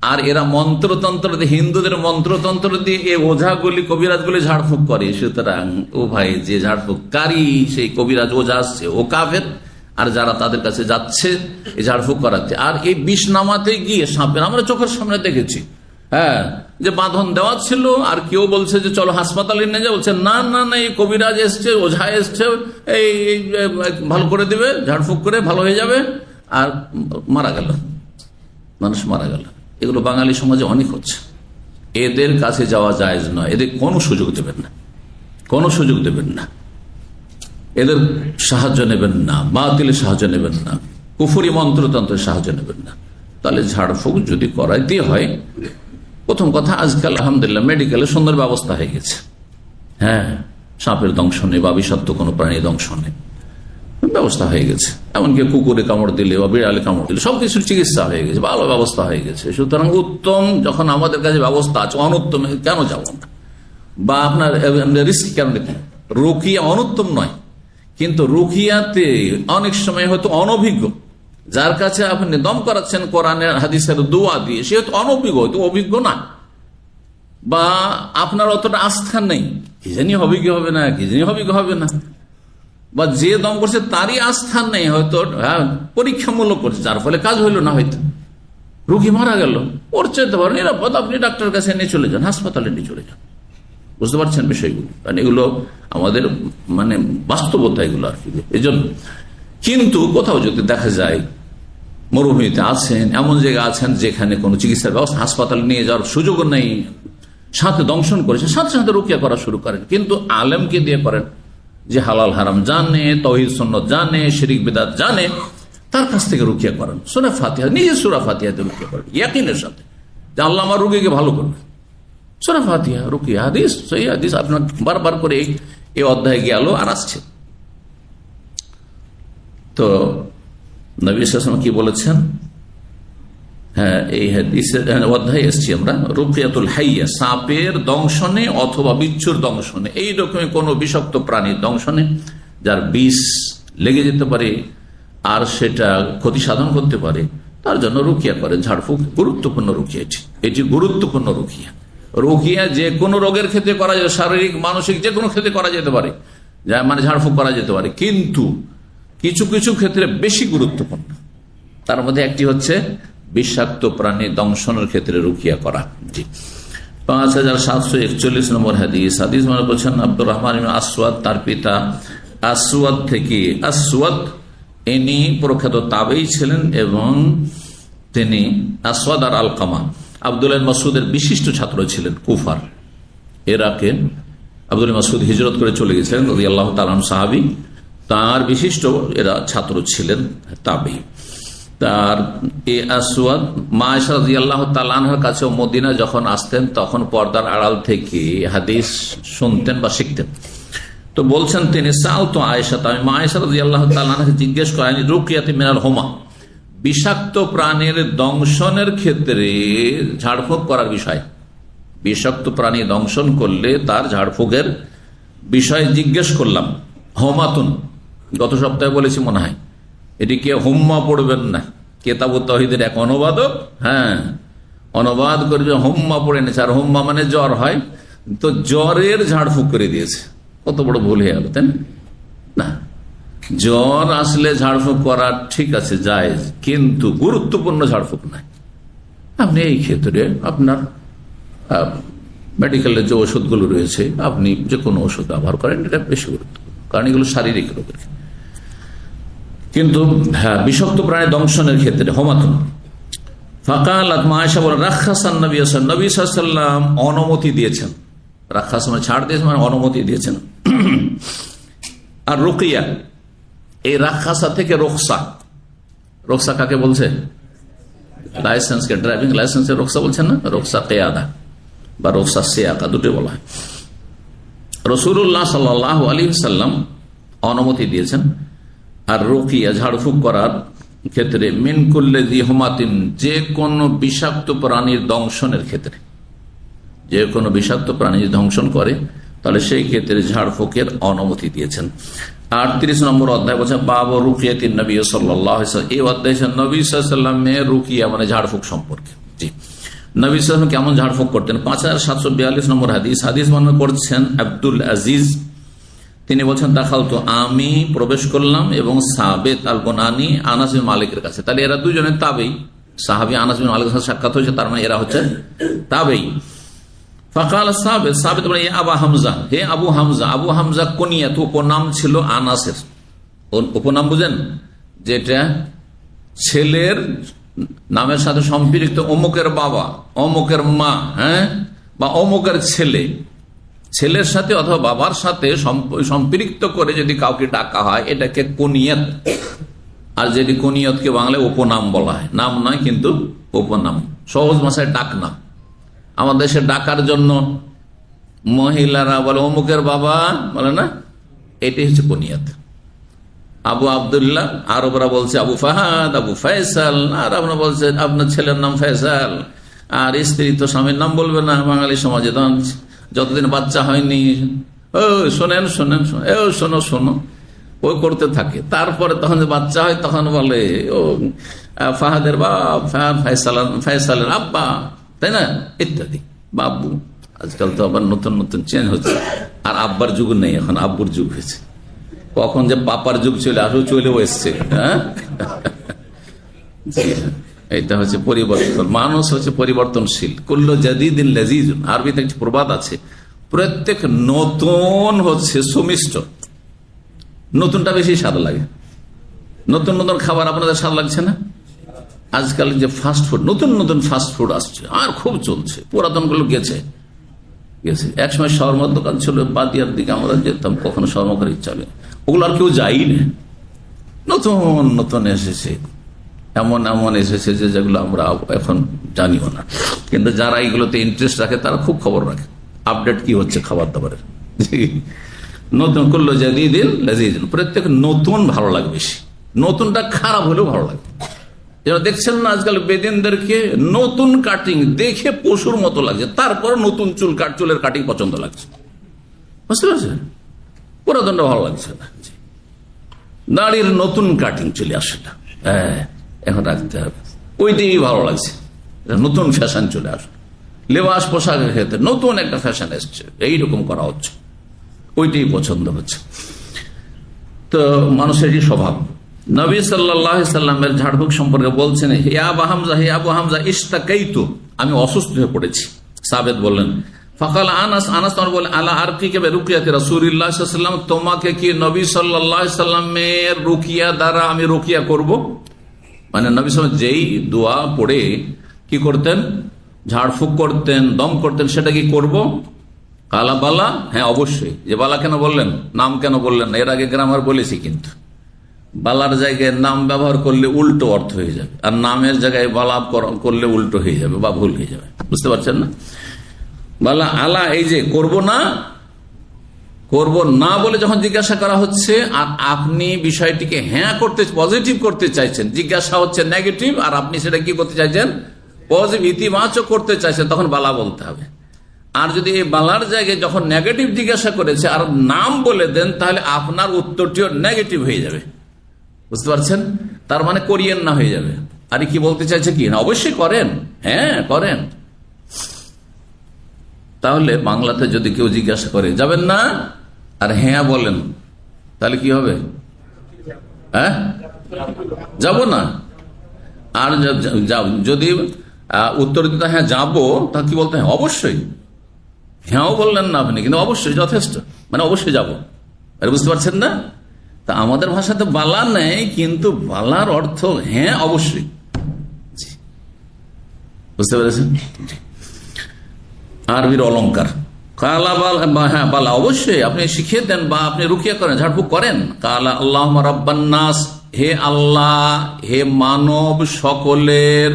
A: আর এরা মন্ত্রতন্ত্র দিয়ে, হিন্দুদের মন্ত্রতন্ত্র দিয়ে এই ওঝাগুলি কবিরাজগুলি ঝাড়ফুঁক করে। সুতরাং ও ভাই, যে ঝাড়ফুঁককারী সেই কবিরাজ ওঝা আসছে ও কাফের, আর যারা তাদের কাছে যাচ্ছে এই ঝাড়ফুঁক করাতে। আর এই বিষ নামাতে গিয়ে সাপের, আমরা চোখের সামনে দেখেছি, হ্যাঁ, যে বাঁধন দেওয়া ছিল, আর কেউ বলছে যে চলো হাসপাতালে নিয়ে যাও, বলছে না না না, এই কবিরাজ এসছে, ওঝা এসছে, এই ভালো করে দিবে, ঝাড়ফুঁক করে ভালো হয়ে যাবে, আর মারা গেল, মানুষ মারা গেল। এগুলো বাঙালি সমাজে অনেক হচ্ছে। এদের কাছে যাওয়া জায়েজ নয়, এদের কোনো সুযোগ দেবেন না, কোনো সুযোগ দেবেন না, এদের সাহায্য নেবেন না, বাতিলের সাহায্য নেবেন না, কুফরি মন্ত্রতন্ত্রের সাহায্য নেবেন না। তাহলে ঝাড়ফুঁক যদি করাইতে হয়, প্রথম কথা আজকাল আলহামদুলিল্লাহ মেডিকেলে সুন্দর ব্যবস্থা হয়ে গেছে। হ্যাঁ, সাপের দংশনে বা বিষাক্ত কোনো প্রাণী দংশনে ব্যবস্থা হয়ে গেছে। এমনকি কুকুরে কামড় দিলে বা বিড়ালে কামড় দিলে সবকিছুর চিকিৎসা হয়ে গেছে, ভালো ব্যবস্থা হয়ে গেছে। সুতরাং উত্তম যখন আমাদের কাছে ব্যবস্থা আছে, অনুত্তম কেন যাবো না? বা আপনার রিস্ক কেন নিতে? রুকিয়া অনুত্তম নয়, কিন্তু রুকিয়াতে অনেক সময় হয়তো অনভিজ্ঞ, যার কাছে আপনি দম করাচ্ছেন কোরআনের হাদিসের দোয়া দিয়ে, সে হয়তো অনভিজ্ঞ, হয়তো অভিজ্ঞ না, বা আপনার অতটা আস্থা নেই, কি জানি হবে কি হবে না, কি জানি হবে কি হবে না, বা যে দম করছে তারই আস্থা নেই, হয়তো পরীক্ষামূলক করছে, যার ফলে কাজ হইল না, হয়তো রুগী মারা গেল। ওর চাইতে পারেন নিরাপদ, আপনি ডাক্তারের কাছে নিয়ে চলে যান, হাসপাতালে নিয়ে চলে যান। বুঝতে পারছেন বিষয়গুলো? কারণ এগুলো আমাদের মানে বাস্তবতা, এগুলো আর কি। এই জন্য কিন্তু কোথাও যদি দেখা যায় মরুভূমিতে আছেন, এমন জায়গা আছেন যেখানে কোনো চিকিৎসার ব্যবস্থা, হাসপাতালে নিয়ে যাওয়ার সুযোগ নেই, সাথে দংশন করেছে, সাথে সাথে রুকিয়া করা শুরু করেন, কিন্তু আলেমকে দিয়ে করেন, যে হালাল হারাম জানে, তাওহীদ সুন্নাত জানে, শিরক বিদআত জানে, তার কাছ থেকে রুকিয়া করেন। সূরা ফাতিহা, নিজে সূরা ফাতিহাতে রুকিয়া করেন ইয়াকিনের সাথে যে আল্লাহ আমার রোগীকে ভালো করবে। সূরা ফাতিহা, রুকিয়া, হাদিস, সহিহ হাদিস আপনার বারবার করে এই অধ্যায়ে গেল আর আসছে। তো নবী সাল্লাল্লাহু আলাইহি ওয়াসাল্লাম কি বলেছেন? হ্যাঁ, এই হাদিসের অধ্যায়ে এসেছি আমরা, রুকিয়াতুল হাইয়া, সাপের দংশনে অথবা বিচ্ছুর দংশনে, এই রকমের কোন বিষাক্ত প্রাণীর দংশনে যার বিষ লেগে যেতে পারে আর সেটা ক্ষতি সাধন করতে পারে, তার জন্য রুকিয়া করে। ঝাড়ফুঁক গুরুত্বপূর্ণ রুকিয়া, এটি গুরুত্বপূর্ণ রুকিয়া। রুকিয়া যে কোনো রোগের ক্ষেত্রে করা যায়, শারীরিক মানসিক যে কোনো ক্ষেত্রে করা যেতে পারে, মানে ঝাড়ফুঁক করা যেতে পারে, কিন্তু কিছু কিছু ক্ষেত্রে বেশি গুরুত্বপূর্ণ। তার মধ্যে একটি হচ্ছে বিষাক্ত প্রাণী দংশনের ক্ষেত্রে রুকিয়া করা। জি, 5741 নম্বর হাদিস। হাদিস মানে বলছেন আব্দুর রহমান ইবনে আসওয়াদ, তার পিতা আসওয়াদ থেকে, আসওয়াদ ইনি প্রখ্যাত তাবেঈ ছিলেন এবং তিনি আসওয়াদ আর আলকামা আব্দুল্লাহ মাসউদের বিশিষ্ট ছাত্র ছিলেন। কুফার, ইরাকে আব্দুল্লাহ মাসউদ হিজরত করে চলে গেছিলেন, রাদিয়াল্লাহু তাআলা আনহু সাহাবী, তার বিশিষ্ট এরা ছাত্র ছিলেন, তাবেঈ। তার এই আসওয়াদ মা আয়েশা রাদিয়াল্লাহু তাআলা আনহার কাছে মদিনা যখন আসতেন তখন পর্দার আড়াল থেকে হাদিস শুনতেন বা শিখতেন। তো বলছেন তিনি, সালতু আয়েশা, আমি মা আয়েশা রাদিয়াল্লাহু তাআলা আনহাকে জিজ্ঞেস করেন, রুকিয়াতি মিনাল হুমা, বিষাক্ত প্রাণীর দংশনের ক্ষেত্রে ঝাড়ফুঁক করার বিষয়, বিষাক্ত প্রাণী দংশন করলে তার ঝাড়ফুঁকের বিষয়ে জিজ্ঞেস করলাম। হোমাতুন, গত সপ্তাহে বলেছি মনে হয়, এটিকে হুম্মা পড়বেন না, কিতাবুত তাওহীদের এক অনুবাদক, হ্যাঁ, অনুবাদ করে হুম্মা পড়ে নিয়েছে। আর হুম্মা মানে জ্বর হয়, তো জ্বরের ঝাড়ফুঁক করে দিয়েছে। কত বড় ভুল হয়ে গেল, তাই না? জ্বর আসলে ঝাড়ফুঁক করা ঠিক আছে, জায়েজ, কিন্তু গুরুত্বপূর্ণ ঝাড়ফুঁক নাই। আপনি এই ক্ষেত্রে আপনার মেডিকেলের যে ওষুধগুলো রয়েছে, আপনি যে কোনো ওষুধ ব্যবহার করেন, এটা বেশি গুরুত্বপূর্ণ, কারণ এগুলো শারীরিক রোগের। কিন্তু হ্যাঁ, বিষাক্ত প্রাণী দংশনের ক্ষেত্রে হোমাতুন ফাকালাত মা আয়েশা বলেন, রাখাসান নবী সাল্লাল্লাহু আলাইহি ওয়াসাল্লাম অনুমতি দিয়েছেন। রাখাস মানে ছাড় দিয়েছেন, মানে অনুমতি দিয়েছেন। আর রুকিয়া, এই রাখাসা থেকে রুখসা, রুখসা কাকে বলছে? লাইসেন্সকে, ড্রাইভিং লাইসেন্সের রুখসা বলছেন না, রুখসা কিয়াদা বা রুখসা সিয়াকা, দুটো বলা হয়। রাসূলুল্লাহ সাল্লাল্লাহু আলাইহি ওয়াসাল্লাম অনুমতি দিয়েছেন আর রুকিয়া, ঝাড়ফুঁক করার ক্ষেত্রে, মিন কুল্লি যি হুমাতিন, যে কোনো বিষাক্ত প্রাণীর দংশনের ক্ষেত্রে, যে কোনো বিষাক্ত প্রাণী ধ্বংসন করে তাহলে সেই ক্ষেত্রে ঝাড়ফুঁকের অনুমতি দিয়েছেন। 38 নম্বর অধ্যায় বলছেন বাবু রুকিয়াতিন নবী সাল্লাল্লাহু আলাইহি ওয়াসাল্লাম, এই অধ্যায় নবী সাল্লাল্লাহু আলাইহি ওয়াসাল্লামের রুকিয়া মানে ঝাড়ফুঁক সম্পর্কে। জি, নবী সাল্লাল্লাহু আলাইহি ওয়াসাল্লাম কেমন ঝাড়ফুঁক করতেন? 5742 নম্বর হাদিস বর্ণনা করছেন আব্দুল আজিজ। তিনি বলছেন দাখালতু, আমি প্রবেশ করলাম এবং সাবেত আল বুনানি আনাস বিন মালিকের কাছে। তাহলে এরা দুজনের তাবেই, সাহাবী আনাস বিন মালিকের সাথে সাক্ষাৎ হয়েছে, তার মানে এরা হচ্ছে তাবেই। ফাকাল সাবেত বলে, ইয়া আবা হামজা, হে আবু হামজা। আবু হামজা কুনিয়াত, উপনাম ছিল আনাসের। উপনাম বুঝেন, যেটা ছেলের নামের সাথে সম্পৃক্ত, অমুকের বাবা, অমুকের মা, হ্যাঁ, বা অমুকের ছেলে, ছেলের সাথে অথবা বাবার সাথে সম্পৃক্ত করে যদি কাউকে ডাকা হয় এটাকে কুনিয়াত। আর যদি কুনিয়তকে বাংলায় উপনাম বলা হয়, নাম নয় কিন্তু উপনাম, সহজ ভাষায় ডাক নাম। আমাদের দেশে ডাকার জন্য মহিলারা বলে অমুকের বাবা, বলে না, এটাই হচ্ছে কুনিয়াত। আবু আবদুল্লাহ, আরবরা বলছে আবু ফাহাদ, আবু ফয়সাল, আর আপনার বলছে আপনার ছেলের নাম ফয়সাল, আর স্ত্রী তো স্বামীর নাম বলবে না বাঙালি সমাজে। তখন যতদিন বাচ্চা হয়নি, ও শোনেন শোনেন, ও শোনো শোনো, ওই করতে থাকে। তারপরে তখন যে বাচ্চা হয় তখন বলে ও ফাহাদের বাপ, ফয়সালের আব্বা, তাই না, ইত্যাদি, বাবু। আজকাল তো আবার নতুন নতুন চেঞ্জ হচ্ছে, আর আব্বার যুগ নেই, এখন আব্বুর যুগ হয়েছে। কখন যে পাপার যুগ চলে আসো, চলেও এসছে। হ্যাঁ, এটা হচ্ছে পরিবর্তন, মানুষ হচ্ছে পরিবর্তনশীল। কুল্লু জাদিদিন লাযীজুন, আরবিতে একটা প্রবাদ আছে, প্রত্যেক নতুন হচ্ছে সুমিষ্ট। নতুনটা বেশি স্বাদ লাগে। নতুন নতুন খাবার আপনাদের স্বাদ লাগছে না? আজকাল যে ফাস্ট ফুড, নতুন নতুন ফাস্ট ফুড আসছে আর খুব চলছে, পুরাতন গুলো গেছে। একসময় শর্মার দোকান ছিল বাদিয়ার দিকে, আমরা যেতাম, কখনো শর্মা করার ইচ্ছা হবে, ওগুলো আর কেউ যাই না। নতুন নতুন এসেছে, এমন এমন এসেছে যে যেগুলো আমরা এখন জানিও না, কিন্তু যারা এইগুলোতে ইন্টারেস্ট রাখে তারা খুব খবর রাখে, আপডেট কি হচ্ছে খাবার দাবারের। নতুন করলো জাদিদিন লাযীজুন, প্রত্যেক নতুন ভালো লাগে বেশি, নতুনটা খারাপ হলেও ভালো লাগে। যেন দেখছেন না আজকাল বেদিনদেরকে নতুন কাটিং দেখে পশুর মতো লাগছে, তারপর নতুন চুলের কাটিং পছন্দ লাগছে, বুঝতে পারছেন? পুরাতনটা ভালো লাগছে না, দাড়ির নতুন কাটিং চলে আসে না, হ্যাঁ এখন রাখতে হবে, ওইটাই ভালো লাগছে, নতুন ফ্যাশন চলে আসে। লেবাস পোশাকের ক্ষেত্রে নতুন একটা ফ্যাশন এসছে, এইরকম করা হচ্ছে, ওইটাই পছন্দ হচ্ছে। তো মানুষেরই স্বভাব। নবী সাল্লাল্লাহু আলাইহি সাল্লামের ঝাড়ফুঁক সম্পর্কে বলছেন, হে আবু হামজা, হে আবু হামজা, ইশতাকাইতু, আমি অসুস্থ হয়ে পড়েছি। সাবেত বললেন, ফাকাল আনাস, আনাস বলেন, আলা আরকিকা বিরুকিয়াতি রাসূলিল্লাহ সাল্লাল্লাহু আলাইহি ওয়াসাল্লাম, তোমাকে কি নবী সাল্লাল্লাহু আলাইহি সাল্লামের রুকিয়া দ্বারা আমি রুকিয়া করব? মানে নবী সাল্লাল্লাহু যেই দোয়া পড়ে কি করতেন, ঝাড়ফুঁক করতেন, দম করতেন, সেটা কি করব? কালা বালা, হ্যাঁ অবশ্যই। যে বালা কেন বললেন, নাম কেন বললেন? এর আগে গ্রামার বলেছি, কিন্তু বালার জায়গায় নাম ব্যবহার করলে উল্টো অর্থ হয়ে যাবে, আর নামের জায়গায় বালা করলে উল্টো হয়ে যাবে বা ভুল হয়ে যাবে, বুঝতে পারছেন না? বালা আলা, এই যে করব না বলে যখন জিজ্ঞাসা করা হচ্ছে, আর আপনি বিষয়টিকে হ্যাঁ করতে, পজিটিভ করতে চাইছেন, জিজ্ঞাসা হচ্ছে নেগেটিভ, আর আপনি সেটা কি করতে চাইছেন, পজিটিভ, ইতিবাচক করতে চাইছেন, তখন বালা বলতে হবে। আর যদি এই বালার জায়গায় যখন নেগেটিভ জিজ্ঞাসা করেছে আর নাম বলে দেন, তাহলে আপনার উত্তরটিও নেগেটিভ হয়ে যাবে, বুঝতে পারছেন? তার মানে করিয়েন না হয়ে যাবে। আর কি বলতে চাইছে কি, না অবশ্যই করেন, হ্যাঁ করেন। তাহলে বাংলাতে যদি কেউ জিজ্ঞাসা করে যাবেন না আর হ্যাঁ বলেন, তাহলে কি হবে? হ্যাঁ, যাব না। আর যদি উত্তর দিতে হ্যাঁ যাবো, তা কি বলতে? হ্যাঁ অবশ্যই। হ্যাঁও বললেন না আপনি, কিন্তু অবশ্যই যথেষ্ট, মানে অবশ্যই যাব। আরে বুঝতে পারছেন না? তা আমাদের ভাষাতে বালা নেই, কিন্তু বালার অর্থ হ্যাঁ অবশ্যই, বুঝতে পেরেছেন? আরবির অলঙ্কার কালা বালা, হ্যাঁ বালা অবশ্যই আপনি শিখিয়ে দেন বা আপনি রুকিয়া করেন, ঝাড়ফুঁক করেন। কালা আল্লাহুম্মা রাব্বান নাস, হে আল্লাহ, হে মানব সকলের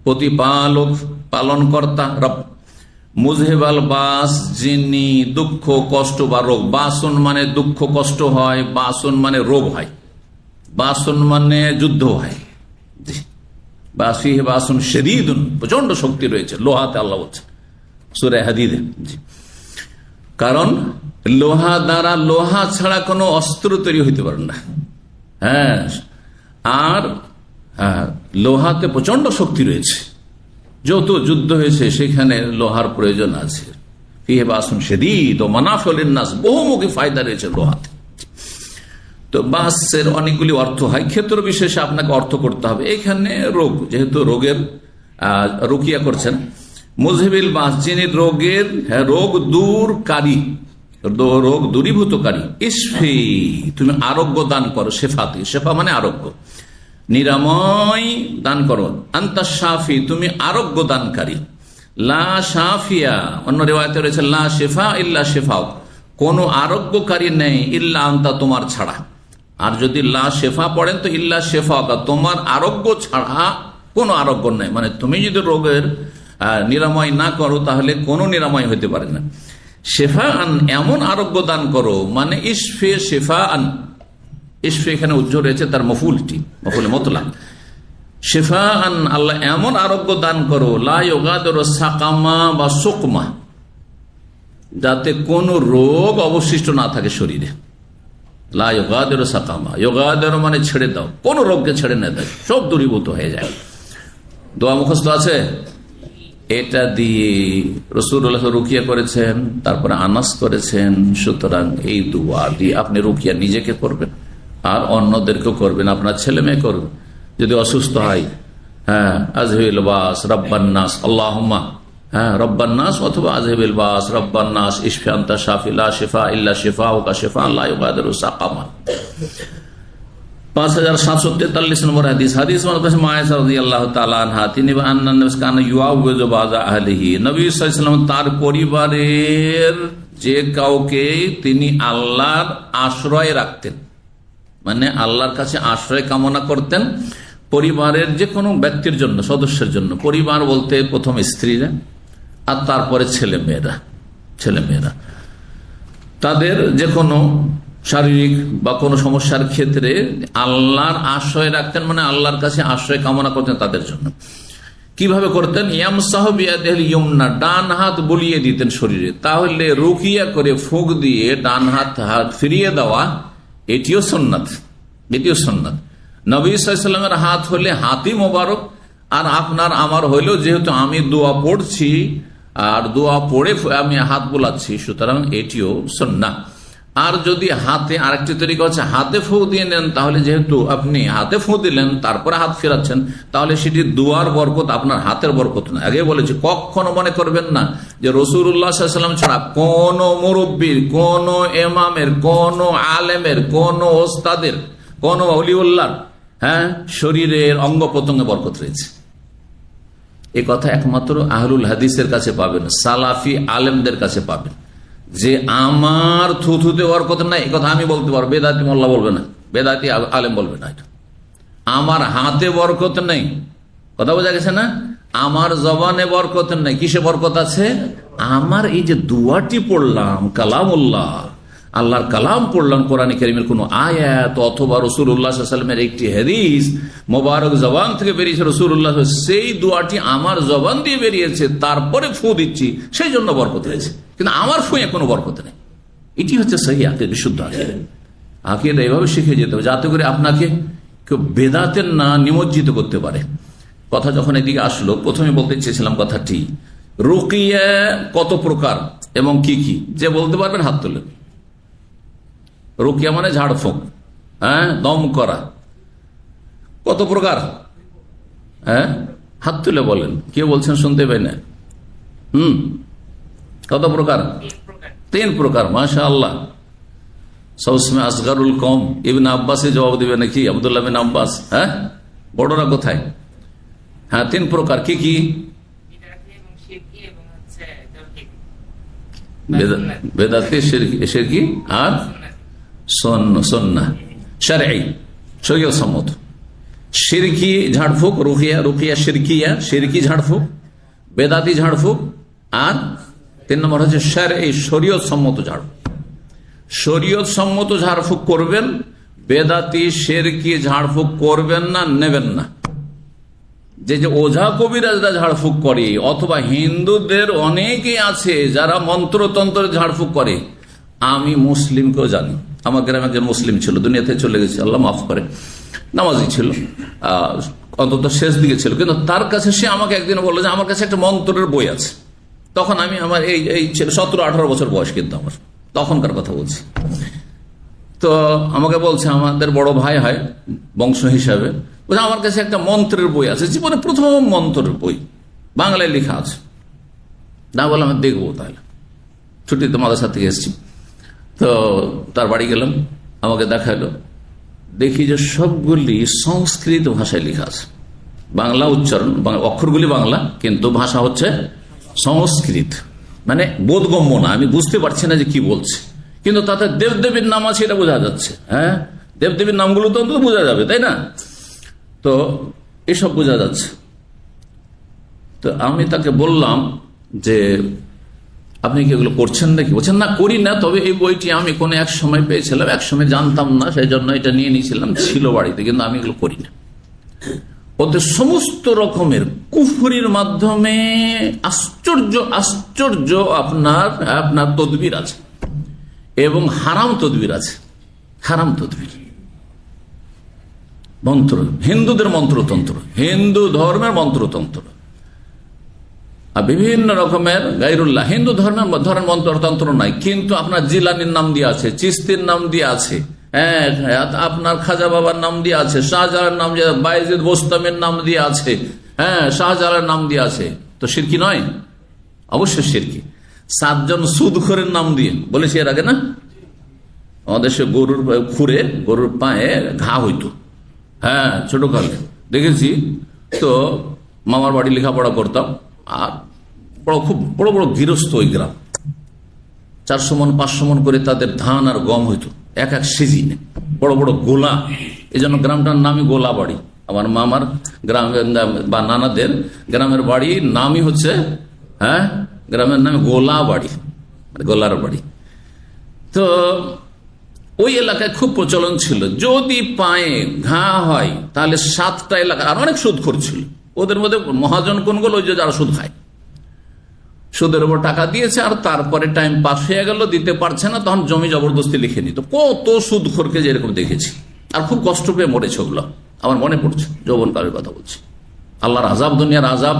A: প্রতিপালক, পালনকর্তা। রব মুজহিবাল বাস, যিনি দুঃখ কষ্ট বা রোগ, বাসন মানে দুঃখ কষ্ট হয়, বাসন মানে রোগ হয়, বাসন মানে যুদ্ধ হয়, বাসন শরীদুন, প্রচন্ড শক্তি রয়েছে লোহাতে, আল্লাহ বলছেন সূরা হাদীদে। কারণ লোহা দ্বারা, লোহা ছাড়া কোনো অস্ত্র তৈরি হইতে পারে না। হ্যাঁ, আর লোহাতে প্রচন্ড শক্তি রয়েছে, যত যুদ্ধ হয়েছে সেখানে লোহার প্রয়োজন আছে। ফিহে বাসুন শাদীদ ও মানাফিউ লিন-নাস, বহুমুখী ফায়দা রয়েছে লোহাতে। তো বাসের অনেকগুলি অর্থ হয়, ক্ষেত্র বিশেষে আপনাকে অর্থ করতে হবে। এখানে রোগ, যেহেতু রোগের রুকিয়া করছেন, মুযহিবিল বাস, যিনি রোগের রোগ দূরকারী, রোগ দূরীভূতকারী। ইশফি, তুমি আরোগ্য দান করো। শেফাতে, শেফা মানে আরোগ্য, নিরাময় দান করো। আনতা শাফি, তুমি আরোগ্য দানকারী। লা শাফিয়া, অন্য রিওয়ায়াতে রয়েছে লা শেফা ইল্লা শেফাও, কোন আরোগ্যকারী নেই ইল্লা আনতা, তোমার ছাড়া। আর যদি লা শেফা পড়েন তো ইল্লা শেফা, তোমার আরোগ্য ছাড়া কোনো আরোগ্য নেই। মানে তুমি যদি রোগের নিরাময় না করো তাহলে কোনো নিরাময় হতে পারে না। শেফা আন, এমন আরোগ্য দান করো, মানে ইশফে শেফা আন, ইশফে এখানে উজ্জ্বল রয়েছে তার মফুলটি, মফুল মুতলাক। শেফা আন, আল্লাহ এমন আরোগ্য দান করো, লা ইউগাদিরু সাকামা বা সুকমা, যাতে কোনো রোগ অবশিষ্ট না থাকে শরীরে। লা ইউগাদিরু সাকামা, ইউগাদিরু মানে ছেড়ে দাও, কোন রোগকে ছেড়ে না দেয়, সব দূরীভূত হয়ে যায়। দোয়া মুখস্থ আছে, এটা দিয়ে রাসূলুল্লাহ রুকিয়া করেছেন, তারপরে আনাস করেছেন। সুতরাং এই দোয়া দিয়ে আপনি রুকিয়া নিজেকে করবেন আর অন্যদেরকেও করবেন, আপনার ছেলে মেয়ে করবেন। যদি অসুস্থ হয়, হ্যাঁ, আযহিবিল বাস রব্বান নাস, আল্লাহুম্মা, হ্যাঁ, রব্বান নাস, অথবা আযহিবিল বাস রব্বান নাস, ইশফি আনতা শাফি লা শিফা ইল্লা শিফাউকা শিফাআন লা ইউগাদিরু সাকামা। 5743 নম্বর হাদিস। হাদিস মায়েশা রাদিয়াল্লাহু তাআলা আনহা, তিনি আন্নান নবী কানা ইউআউযু বাযা আহলিহি, নবী সাল্লাল্লাহু আলাইহি ওয়াসাল্লাম তার পরিবারের যে কাউকে তিনি আল্লাহর আশ্রয় রাখতেন, মানে আল্লাহর কাছে আশ্রয় কামনা করতেন পরিবারের যে কোনো ব্যক্তির জন্য, সদস্যের জন্য। পরিবার বলতে প্রথম স্ত্রীরা আর তারপরে ছেলেমেয়েরা তাদের যে কোনো শারীরিক বা কোনো সমস্যার ক্ষেত্রে আল্লাহর আশ্রয় রাখতেন, মানে আল্লাহর কাছে আশ্রয় কামনা করতেন তাদের জন্য। কিভাবে করতেন? ইয়ামসাহু বিয়াদিহিল ইয়ুমনা, ডান হাত বুলিয়ে দিতেন শরীরে। তাহলে রুকিয়া করে ফুঁক দিয়ে ডান হাত ফিরিয়ে দেওয়া, এটিও সুন্নাত। নবী সাল্লাল্লাহু আলাইহি ওয়াসাল্লামের হাত হলে হাতই মোবারক, আর আপনার আমার হইলেও যেহেতু আমি দোয়া পড়ছি আর দোয়া পড়ে আমি হাত বোলাচ্ছি, সুতরাং এটিও সুন্নাহ। আর যদি হাতে, আরেকটি তরিকা হচ্ছে হাতে ফু দিয়ে নেন, তাহলে যেহেতু আপনি হাতে ফু দিলেন তারপরে হাত ফেরাচ্ছেন, তাহলে সেটি দুয়ার বরকত, আপনার হাতের বরকত না। আগে বলেছি, কখনো মনে করবেন না যে রাসূলুল্লাহ সাল্লাল্লাহু আলাইহি ওয়াসাল্লাম ছাড়া কোন মুরব্বির, কোন ইমামের, কোন আলেমের, কোন ওস্তাদের, কোন ওলিউল্লাহর শরীরের অঙ্গ প্রত্যঙ্গে বরকত রয়েছে। এই কথা একমাত্র আহলুল হাদিসের কাছে পাবেন, সালাফি আলেমদের কাছে পাবেন। যে আমার থুথুতে বরকত নাই, এই কথা আমি বলতে পারবো, বেদাতি মোল্লা বলবে না, বেদাতি আলেম বলবে না। এটা আমার হাতে বরকত নেই, কথা বোঝা গেছে না? আমার জবানে বরকত নেই, কিসে বরকত আছে? আমার এই যে দুয়াটি পড়লাম, কালামুল্লাহ, আল্লাহর কালাম পড়লাম, কোরআনে কারীমের কোন আয়াত অথবা রাসূলুল্লাহ সাল্লাল্লাহু আলাইহি ওয়াসাল্লামের একটি হাদিস মোবারক জবান থেকে বেরিয়েছে, রাসূলুল্লাহ, সেই দুয়াটি আমার জবান দিয়ে বেরিয়েছে, তারপরে ফু দিচ্ছি, সেই জন্য বরকত হয়েছে। কিন্তু আমার ফুঁয়ে কোনো বরকত নেই। এটি হচ্ছে সহিহ আকীদা, বিশুদ্ধ আকীদা। আকীদা এইভাবে শিখে যেতে হবে যাতে করে আপনাকে কেউ বেদাতের না নিমজ্জিত করতে পারে। কথা যখন এদিকে আসলো, প্রথমে বলতে চেয়েছিলাম কথাটি, রুকিয়া কত প্রকার এবং কি কি, যে বলতে পারবেন হাত তোলেন। রুকিয়া মানে ঝাড়ফুঁক, দম করা, কত প্রকার? হাত তুলে বলেন, কে বলছেন শুনতে পাই না। কত প্রকার? 3 প্রকার। মাশাআল্লাহ। সবসময় আসগারুল কওম ইবনে আব্বাসে জবাব দিবে নাকি? আব্দুল্লাহ বিন আব্বাস। বড়রা কোথায়? 3 প্রকার। কি কি? বেদাতি, শিরকি আর সুন্নাহ শারঈ, শরীয়ত সম্মত। শিরকি ঝাড়ফুঁক, রুকিয়া শিরকিয়া, শিরকি ঝাড়ফুঁক, বেদাতি ঝাড়ফুঁক, আর 3 নম্বর হচ্ছে শারঈ, শরীয়ত সম্মত ঝাড়ফুঁক। শরীয়ত সম্মত ঝাড়ফুঁক করবেন, বেদাতি শিরকি ঝাড়ফুঁক করবেন না, নেবেন না। যে ওঝা কবিরাজরা ঝাড়ফুঁক করে, অথবা হিন্দুদের অনেকে আছে যারা মন্ত্রতন্ত্র ঝাড়ফুঁক করে। আমি মুসলিমকেও জানি, আমার গ্রামে একজন মুসলিম ছিল, দুনিয়াতে চলে গেছে, আল্লাহ মাফ করে, নামাজি ছিল, অন্তত শেষ দিকে ছিল, কিন্তু তার কাছে সে আমাকে একদিন বললো যে আমার কাছে একটা মন্ত্রের বই আছে। তখন আমি আমার এই 17-18 বছর বয়স, কিন্তু আমার তখনকার কথা বলছি। তো আমাকে বলছে, আমাদের বড় ভাই হয় বংশ হিসাবে, বলছে আমার কাছে একটা মন্ত্রের বই আছে, জীবনে প্রথম মন্ত্রের বই, বাংলায় লেখা আছে। না বললাম দেখবো, তাহলে ছুটিতে মাদ্রাসা থেকে এসেছি। তো তার বাড়ি গেলাম, আমাকে দেখালো, দেখি যে সবগুলি সংস্কৃত ভাষায় লেখা আছে। বাংলা উচ্চারণ, অক্ষরগুলি বাংলা, কিন্তু ভাষা হচ্ছে সংস্কৃত, মানে বোধগম্য না, আমি বুঝতে পারছি না যে কি বলছে। কিন্তু তাতে দেবদেবীর নাম আছে, এটা বোঝা যাচ্ছে। হ্যাঁ, দেবদেবীর নামগুলো তো অন্তত বোঝা যাবে, তাই না? তো এসব বোঝা যাচ্ছে। তো আমি তাকে বললাম যে আপনি কি এগুলো করছেন নাকি? বলছেন না, করি না, তবে এই বইটি আমি কোনো এক সময় পেয়েছিলাম, এক সময় জানতাম না, সেই জন্য এটা নিয়ে নিয়েছিলাম, ছিল বাড়িতে, কিন্তু আমি এগুলো করি না। ওদের সমস্ত রকমের কুফরির মাধ্যমে আশ্চর্য আশ্চর্য আপনার তদবির আছে, এবং হারাম তদবির আছে। হারাম তদবির, মন্ত্র, হিন্দুদের মন্ত্রতন্ত্র, হিন্দু ধর্মের মন্ত্রতন্ত্র, আর বিভিন্ন রকমের গায়রুল্লাহ। হিন্দু ধর্মের মন্ত্রতন্ত্র নাই, কিন্তু আপনার জিলানির নাম দিয়ে আছে, চিস্তির নাম দিয়ে আছে, আপনার খাজা বাবার নাম দিয়ে আছে, শাহজালার নাম দিয়ে, বাইজিদ বোস্তামের নাম দিয়ে আছে, হ্যাঁ, শাহজালার নাম দিয়ে আছে। তো শিরকি নয়? অবশ্যই শিরকি। 7 জন সুদখোরের নাম দিয়ে বলেছি এর আগে না, আমাদের সে গরুর খুরে, গরুর পায়ে ঘা হইতো, হ্যাঁ, ছোটকালে দেখেছি। তো মামার বাড়ি লেখাপড়া করতাম, আর খুব বড় বড় গৃহস্থ ওই গ্রাম, 400 মন 500 মন করে তাদের ধান আর গম হইতো, এক সিজিনে, বড় বড় গোলা। এই জন্য গ্রামটার নামই গোলা বাড়ি। আমার মামার গ্রাম বা নানাদের গ্রামের বাড়ি নামই হচ্ছে, হ্যাঁ, গ্রামের নামে গোলা বাড়ি, গোলার বাড়ি। তো ওই এলাকায় খুব প্রচলন ছিল, যদি পায়ে ঘা হয় তাহলে 7টা এলাকা আর অনেক সুদখোর ছিল। ওদের মধ্যে মহাজন কোনগুলো? ওই যে যারা সুদ খায়, সুদের উপর টাকা দিয়েছে, আর তারপরে টাইম পাস হয়ে গেল, দিতে পারছে না, তখন জমি জবরদস্তি লিখে নিত। কত সুদখোরকে যেরকম দেখেছি, আর খুব কষ্ট পেয়ে মরেছে ওগুলো। আমার মনে পড়ছে, যৌবনকালের কথা বলছি। আল্লাহর আযাব, দুনিয়ার আযাব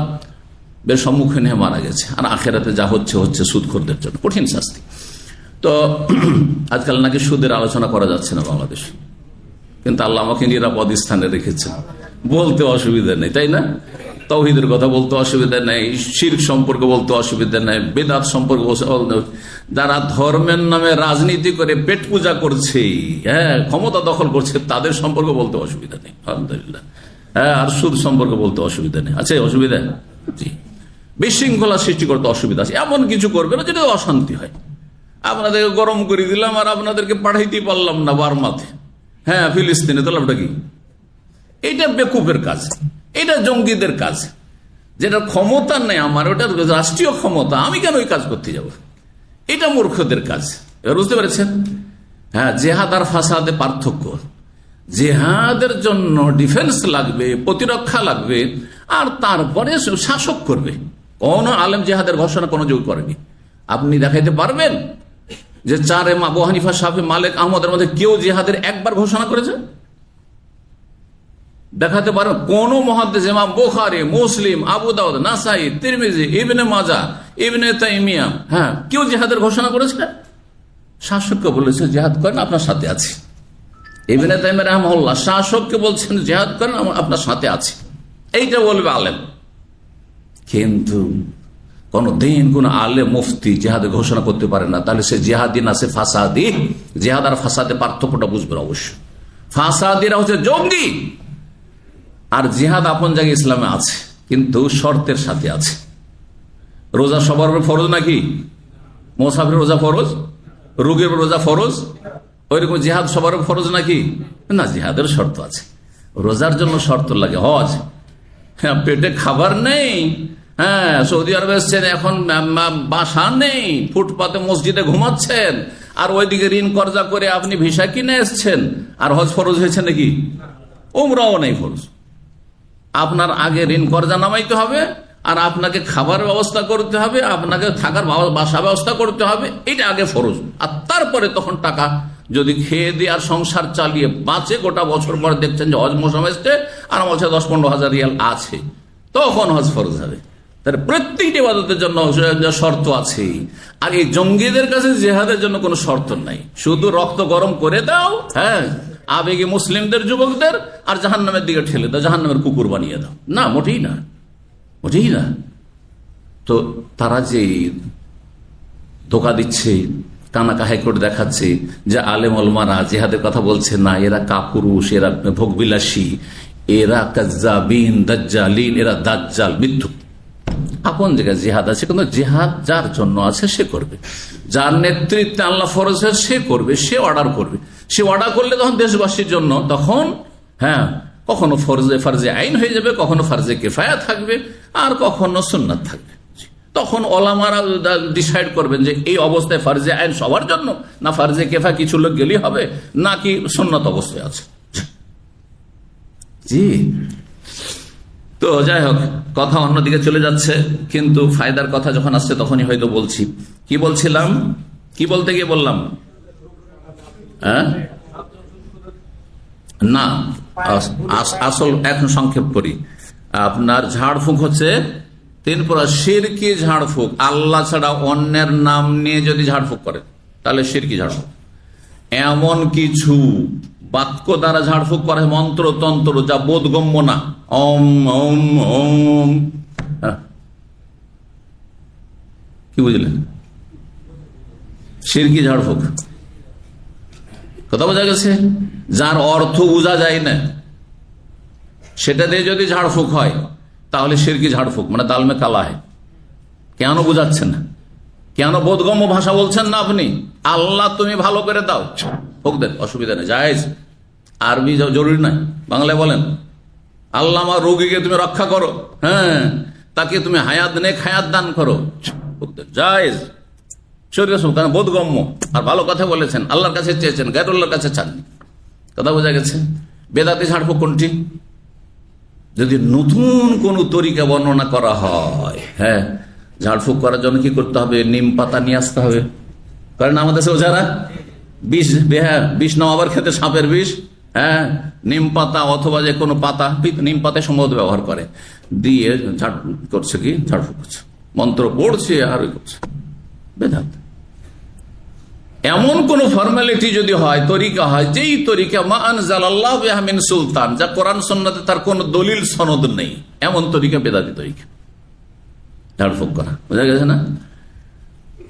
A: বের সম্মুখীন হয়ে মারা গেছে, আর আখেরাতে যা হচ্ছে হচ্ছে সুদখোরদের জন্য কঠিন শাস্তি। তো আজকাল নাকি সুদের আলোচনা করা যাচ্ছে না বাংলাদেশে, কিন্তু আল্লাহ আমাকে নিরাপদ স্থানে রেখেছেন, বলতে অসুবিধা নেই, তাই না? তাওহীদের কথা বলতে অসুবিধা নেই, শিরক সম্পর্কে বলতে অসুবিধা নেই, বেদাত সম্পর্কে। যারা ধর্মের নামে রাজনীতি করে পেট পূজা করছে, হ্যাঁ, ক্ষমতা দখল করছে, তাদের সম্পর্কে বলতে অসুবিধা নেই, আলহামদুলিল্লাহ। হ্যাঁ, আর সুদ সম্পর্কে বলতে অসুবিধা নেই, আছে অসুবিধা? জি। বিশৃঙ্খলা সৃষ্টি করতে অসুবিধা আছে, এমন কিছু করবে না যেটা অশান্তি হয়। আপনাদেরকে গরম করে দিলাম, আর আপনাদেরকে পাঠাইতে পারলাম না বার্মাতে, হ্যাঁ, ফিলিস্তিনে, তো লাভটা কি? এটা বেকুফের কাজ, এটা জঙ্গিদের কাজ, যেটা ক্ষমতা নেই আমার, ওটা রাষ্ট্রীয় ক্ষমতা, আমি কেন ওই কাজ করতে যাব? এটা মূর্খদের কাজ, এবার বুঝতে পেরেছেন? হ্যাঁ, জেহাদ আর ফাসাদে পার্থক্য। জেহাদের জন্য ডিফেন্স লাগবে, প্রতিরক্ষা লাগবে, আর তারপরে শাসক করবে। কোন আলেম জেহাদের ঘোষণা কোনো যুগ করেনি। আপনি দেখাইতে পারবেন যে 4 আবু হানিফা, শাফি, মালিক, আহমদের মধ্যে কেউ জিহাদের একবার ঘোষণা করেছে? দেখাতে পারেন? কোন মুহাদ্দিস, ইমাম বুখারী, মুসলিম, আবু দাউদ, নাসাই, তিরমিজি, ইবনে মাজাহ, ইবনে তাইমিয়া, হ্যাঁ, কেউ জিহাদের ঘোষণা করেছে? শাসককে বলেছে জিহাদ করেন, আপনার সাথে আছি। ইবনে তাইমিয়া রাহিমাহুল্লাহ শাসককে বলছেন জিহাদ করেন, আপনার সাথে আছি, এইটা বলবে আলেম। কিন্তু কোন দিন কোন আলেম মুফতি জিহাদের ঘোষণা করতে পারে না, তাহলে সে জিহাদি না সে ফাসাদি? জিহাদ আর ফাসাদে পার্থক্যটা বুঝবেন অবশ্যই। ফাসাদিরা হচ্ছে জঙ্গি, আর জিহাদ আপন জায়গায় ইসলামে আছে, কিন্তু শর্তের সাথে আছে। রোজা সবার উপর ফরজ নাকি? মুসাফির রোজা ফরজ, রোগীর রোজা ফরজ, ওইরকম জিহাদ সবার উপর ফরজ নাকি? না, জিহাদের শর্ত আছে। রোজার জন্য শর্ত লাগে। হজ, হ্যাঁ, পেটে খাবার নেই, হ্যাঁ, সৌদি আরবে এসছেন, এখন বাসা নেই, ফুটপাতে মসজিদে ঘুমাচ্ছেন, আর ওইদিকে ঋণ কর্জা করে আপনি ভিসা কিনে এসছেন, আর হজ ফরজ হয়েছে নাকি? উমরাও নেই ফরজ। আপনার আগে ঋণ কর্জা নামাইতে হবে, আর আপনাকে খাবার ব্যবস্থা করতে হবে, আপনাকে থাকার বাসা ব্যবস্থা করতে হবে, এটা আগে ফরজ, আর তারপরে তখন টাকা যদি খেয়ে দিয়ে আর সংসার চালিয়ে বাঁচে, গোটা বছর পর দেখছেন যে হজ মৌসুম এসছে আর আমার কাছে 10-15 হাজার রিয়াল আছে, তখন হজ ফরজ হবে। তার প্রত্যেকটি ইবাদতের জন্য শর্ত আছে। আর এই জঙ্গিদের কাছে জিহাদের জন্য কোনো শর্ত নাই, শুধু রক্ত গরম করে দাও, হ্যাঁ, আবেগে মুসলিমদের যুবকদের, আর জাহান্নামের দিকে ঠেলে দাও, জাহান্নামের কুকুর বানিয়ে দাও। না, মোটেই না, মোটেই না। তো তারা যে ধোকা দিচ্ছে, কানাকা হাইকোর্ট দেখাচ্ছে যে আলেম ওলামারা জিহাদের কথা বলছে না, এরা কাপুরুষ, এরা ভোগবিলাসী, এরা কাজ্জাবিন, দাজ্জালিন, এরা দাজ্জাল, মিথ্যুক। আপন জায়গায় জিহাদ আছে, কিন্তু জিহাদ যার জন্য আছে সে করবে, যার নেতৃত্বে আল্লাহ ফরজ সে করবে, সে অর্ডার করবে। সে অর্ডার করলে তখন দেশবাসীর জন্য, তখন হ্যাঁ, কখনো ফরজে আইন হয়ে যাবে, কখনো ফরজে কিফায়া থাকবে, আর কখনো সুন্নাত থাকবে। তখন ওলামারা ডিসাইড করবেন যে এই অবস্থায় ফরজে আইন সবার জন্য, না ফরজে কিফায়া কিছু লোক গেলেই হবে, নাকি সুন্নাত অবস্থায় আছে। জি, তো যাই হোক, কথা অন্যদিকে চলে যাচ্ছে, কিন্তু ফায়দার কথা যখন আসছে তখনই হয়তো বলছি। কি বলছিলাম, কি বলতে গিয়ে বললাম? হ্যাঁ, না, আসল এখন সংক্ষেপ করি। আপনার ঝাড়ফুঁক হচ্ছে 3 প্রকার। শিরকি ঝাড়ফুঁক, আল্লাহ ছাড়া অন্যের নাম নিয়ে যদি ঝাড়ফুঁক করে তাহলে শিরকি ঝাড়ফুঁক। এমন কিছু বাক্য দ্বারা ঝাড়ফুঁক করে, মন্ত্র তন্ত্র, যা বোধগম্য না, ওম ওম ওম, কি বুঝলেন? শিরকি ঝাড়ফুঁক, কথা বোঝা গেছে? যার অর্থ বোঝা যায় না, সেটা দিয়ে যদি ঝাড়ফুঁক হয় তাহলে শিরকি ঝাড়ফুঁক, মানে দালমে কালা হয়। কেন বুঝাচ্ছেন না? কেন বোধগম্য ভাষা বলছেন না আপনি? আল্লাহ তুমি ভালো করে দাও, হোক দেন, অসুবিধা নেই, জায়েজ। আরবি জরুরি নাই, বাংলায় বলেন, আল্লাহ আমার রোগীকে তুমি রক্ষা করো, হ্যাঁ, তাকে তুমি হায়াত নেক হায়াত দান করো, হোক দেন, জায়েজ। কারণ বোধগম্য আর ভালো কথা বলেছেন, আল্লাহর কাছে চেয়েছেন, গায়রুল্লাহর কাছে চাননি। কথা বোঝা গেছে? বেদাতি ঝাড়ফুঁক কোনটি? যদি নতুন কোন তরিকা বর্ণনা করা হয়, হ্যাঁ, ঝাড়ফুঁক করার জন্য কি করতে হবে? নিম পাতা নিয়ে আসতে হবে। কারণ আমাদের ওঝারা বিষ নামাবার ক্ষেত্রে সাপের বিষ, হ্যাঁ, নিম পাতা অথবা যে কোনো পাতা, নিম পাতায় সম্ভবত ব্যবহার করে, দিয়ে ঝাড় করছে, কি ঝাড়ফুঁক করছে, মন্ত্র পড়ছে আর করছে। বেদাত। এমন কোন ফর্মালিটি যদি হয়, তরিকা হয়, যেই তরিকা মা আনজালাল্লাহু বিহা মিন সুলতান, যা কোরআন সুন্নাতে তার কোন দলিল সনদ নেই, এমন তরিকা বেদাতি তরিকা, ঝাড়ফুঁক করা। বোঝা গেছে না?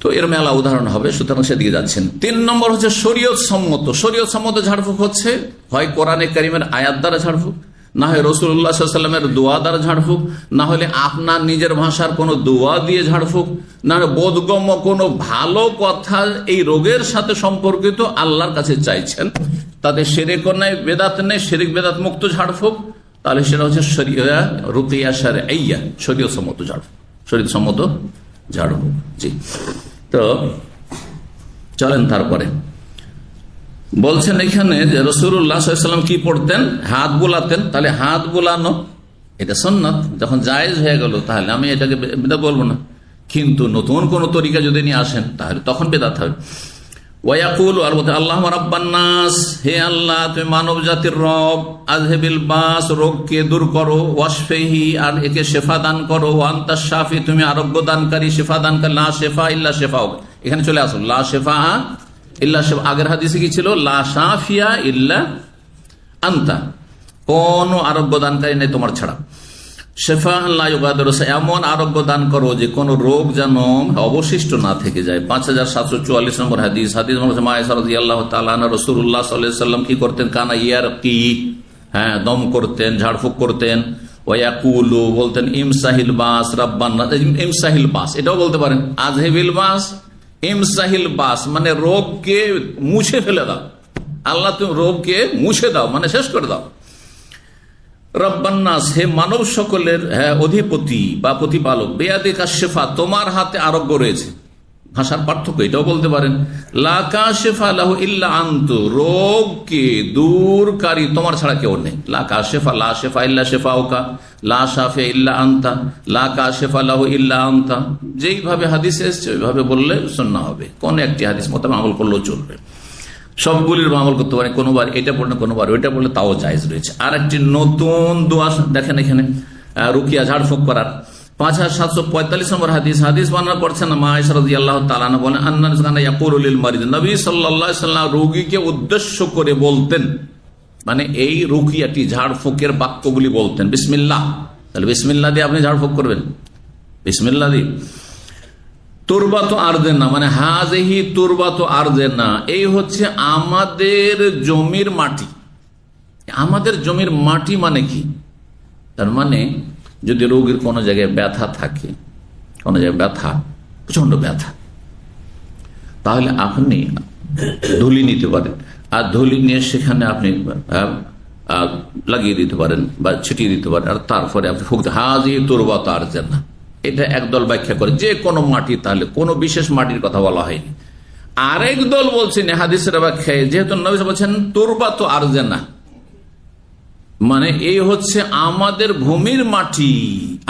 A: তো এর মেলা উদাহরণ হবে, সুতরাং সেদিকে যাচ্ছেন। 3 নম্বর হচ্ছে শরীয়ত সম্মত। শরীয়ত সম্মত ঝাড়ফুঁক হচ্ছে হয় কোরআনে কারিমের আয়াত দ্বারা ঝাড়ফুঁক, না হয় রাসূলুল্লাহ সাল্লাল্লাহু আলাইহি ওয়াসাল্লামের দোয়া দ্বারা ঝাড়ফুঁক, না হলে আপনার নিজের ভাষার কোনো দোয়া দিয়ে ঝাড়ফুঁক, না হলে বোধগম্য কোনো ভালো কথা এই রোগের সাথে সম্পর্কিত আল্লাহর কাছে চাইছেন, তাদের শিরক নেই, বেদাত নেই, শিরক বেদাত মুক্ত ঝাড়ফুঁক, তাহলে সেটা হচ্ছে শরিয়া রুকিয়া শারঈয়া, শরীয়ত সম্মত ঝাড়ফুঁক, শরীয়ত সম্মত ঝাড়ফুঁক। জি, তো চলেন তারপরে বলছেন এখানে যে রাসূলুল্লাহ সাল্লাল্লাহু আলাইহি ওয়াসাল্লাম কি পড়তেন? হাত বুলাতেন। তাহলে হাত বুলানো এটা সুন্নাত, যখন জায়েজ হয়ে গেল তাহলে আমি এটাকে বেদাত বলবো না। কিন্তু নতুন কোন তরিকা যদি নিয়ে আসেন তাহলে তখন বেদাত হবে। ওয়ায়াকুল, আর বলতে আল্লাহুম্মা রাব্বান নাস, হে আল্লাহ তুমি মানব জাতির রব, আযহিবিল বাস, রোগকে দূর করো, ওয়াশফিহি, আর একে শিফা দান করো, ওয়া আনতাশ শাফি, তুমি আরোগ্য দানকারী, শিফা দানকারী, লা শিফা ইল্লা শিফাউক। এখানে চলে আসুন, লা শিফা ইল্লা শিফা। আগের হাদিসে কি ছিল? লা শাফিয়া ইল্লা আনতা, কোন আরোগ্য দানকারী নেই তোমার ছাড়া। শিফা লা ইউগাদিরু, এমন আরোগ্য দান করো যে কোন রোগ যেন অবশিষ্ট না থেকে যায়। 5744 নম্বর হাদিস। হাদিস মা আয়েশা রাদিয়াল্লাহু তাআলা আনহা, রাসূলুল্লাহ সাল্লাল্লাহু আলাইহি ওয়াসাল্লাম কি করতেন? কানা ইয়ারকি, হ্যাঁ, দম করতেন, ঝাড়ফুঁক করতেন। ওয়ায়াকুলু, বলতেন ইমসাহিল বাস রাব্বানা, ইমসাহিল বাস এটাও বলতে পারেন, আযহিবিল বাস, ইমসাহিল বাস মানে রোগকে মুছে ফেলে দাও, আল্লাহ তুমি রোগকে মুছে দাও, মানে শেষ করে দাও। রব্বান নাস, হে মানব সকলের অধিপতি বা প্রতিপালক, বিয়াদিকা শিফা, তোমার হাতে আরোগ্য রয়েছে। ভাষার পার্থক্য, এটাও বলতে পারেন। লা কাশিফা লাহু ইল্লা আনতু, রোগকে দূরকারী তোমার ছাড়া কেউ নেই। লা কাশিফা, লা শিফা ইল্লা শিফাউকা, লা শাফি ইল্লা আনতা, লা কাশিফা লাহু ইল্লা আনতা। যেইভাবে হাদিসে এসেছে ওইভাবে বললে সুন্নাহ হবে, কোন একটি হাদিস মোতাবেক আমল করলেও চলবে। সবগুলির আমল করতে পারেন, কোনোবার এটা পড়লে কোনোবার ওইটা পড়লে তাও জায়েজ রয়েছে। আর একটি নতুন দোয়া দেখেন এখানে, রুকিয়া ঝাড়ফুঁক করার 5745 নম্বর হাদিস বর্ণনা করছেন মা আয়েশা রাদিয়াল্লাহু তাআলা আনহা বলেন আন্নাস কানা ইয়াকুলু লিল মারিদ, নবী সাল্লাল্লাহু আলাইহি ওয়াসাল্লাম রোগীকে উদ্দেশ্য করে বলতেন, মানে এই রুকিয়াটি ঝাড়ফুঁকের বাক্যগুলি বলতেন বিসমিল্লাহ। তাহলে বিসমিল্লাহ দিয়ে আপনি ঝাড়ফুঁক করবেন, বিসমিল্লাহ দিয়ে। তুরবাত আরদেনা মানে হাযিহি তুরবাত আরদেনা, এই হচ্ছে আমাদের জমির মাটি। আমাদের জমির মাটি মানে কি? তার মানে যদি রোগীর কোনো জায়গায় ব্যথা থাকে, কোনো জায়গায় ব্যথা, প্রচন্ড ব্যথা, তাহলে আপনি ধুলি নিতে পারেন, আর ধুলি নিয়ে সেখানে আপনি লাগিয়ে দিতে পারেন বা ছিটিয়ে দিতে পারেন, আর তারপরে আপনি ফুঁকতে হাজি তুরবাত আরদেনা। এটা একদল ব্যাখ্যা করে যে কোনো মাটি, তাহলে কোনো বিশেষ মাটির কথা বলা হয়নি। আরেক দল বলছেন হাদিসের ব্যাখ্যায়, যেহেতু নবী বলছেন তুরবাত আরদেনা, মানে এই হচ্ছে আমাদের ভূমির মাটি।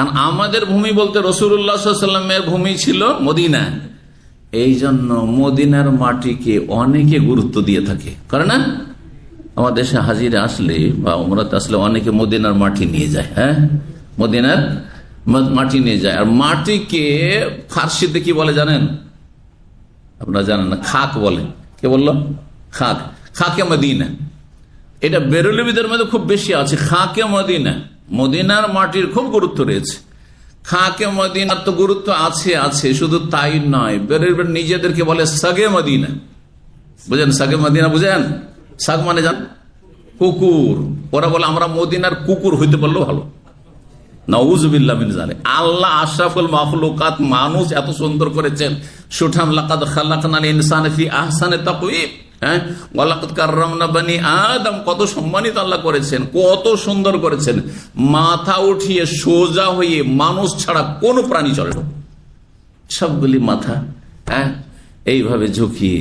A: আর আমাদের ভূমি বলতে রাসূলুল্লাহ সাল্লাল্লাহু আলাইহি ওয়াসাল্লামের ভূমি ছিল মদিনা, এই জন্য মদিনার মাটিকে অনেকে গুরুত্ব দিয়ে থাকে, করে না? আমার দেশে হাজিরা আসলে বা উমরাতে আসলে অনেকে মদিনার মাটি নিয়ে যায়। হ্যাঁ, মদিনার মাটি নিয়ে যায়। আর মাটিকে ফার্সিতে কি বলে জানেন? আপনারা জানেন না? খাক বলে। কে বললো? খাক, খাকে মদিনা। এটা বেরলভীদের মধ্যে খুব বেশি আছে, খাকে মদিনা। মদিনার মাটির খুব গুরুত্ব রয়েছে। খাকে মদিনার তো গুরুত্ব আছে আছে, শুধু তাই নয়, বেরলভীর নিজেদেরকে বলে সাগে মদিনা। বুঝেন সাগে মদিনা? বুঝেন? সাগ মানে জান কুকুর। ওরা বলে আমরা মদিনার কুকুর হইতে পারলেও ভালো। নাউযুবিল্লাহ মিন যালিক। আল্লাহ আশরাফুল মাখলুকাত, মানুষ এত সুন্দর করেছেন। সুঠাম লাকাদ খালাকনাল ইনসানা ফি আহসানি তাকওয়িম। হ্যাঁ, ওয়ালাকাদ কাররামনা বানি আদম, কত সম্মানিত আল্লাহ করেছেন, কত সুন্দর করেছেন। মাথা উঠিয়ে সোজা হয়ে মানুষ ছাড়া কোন প্রাণী চলে না, সবগুলি মাথা হ্যাঁ এইভাবে ঝুঁকিয়ে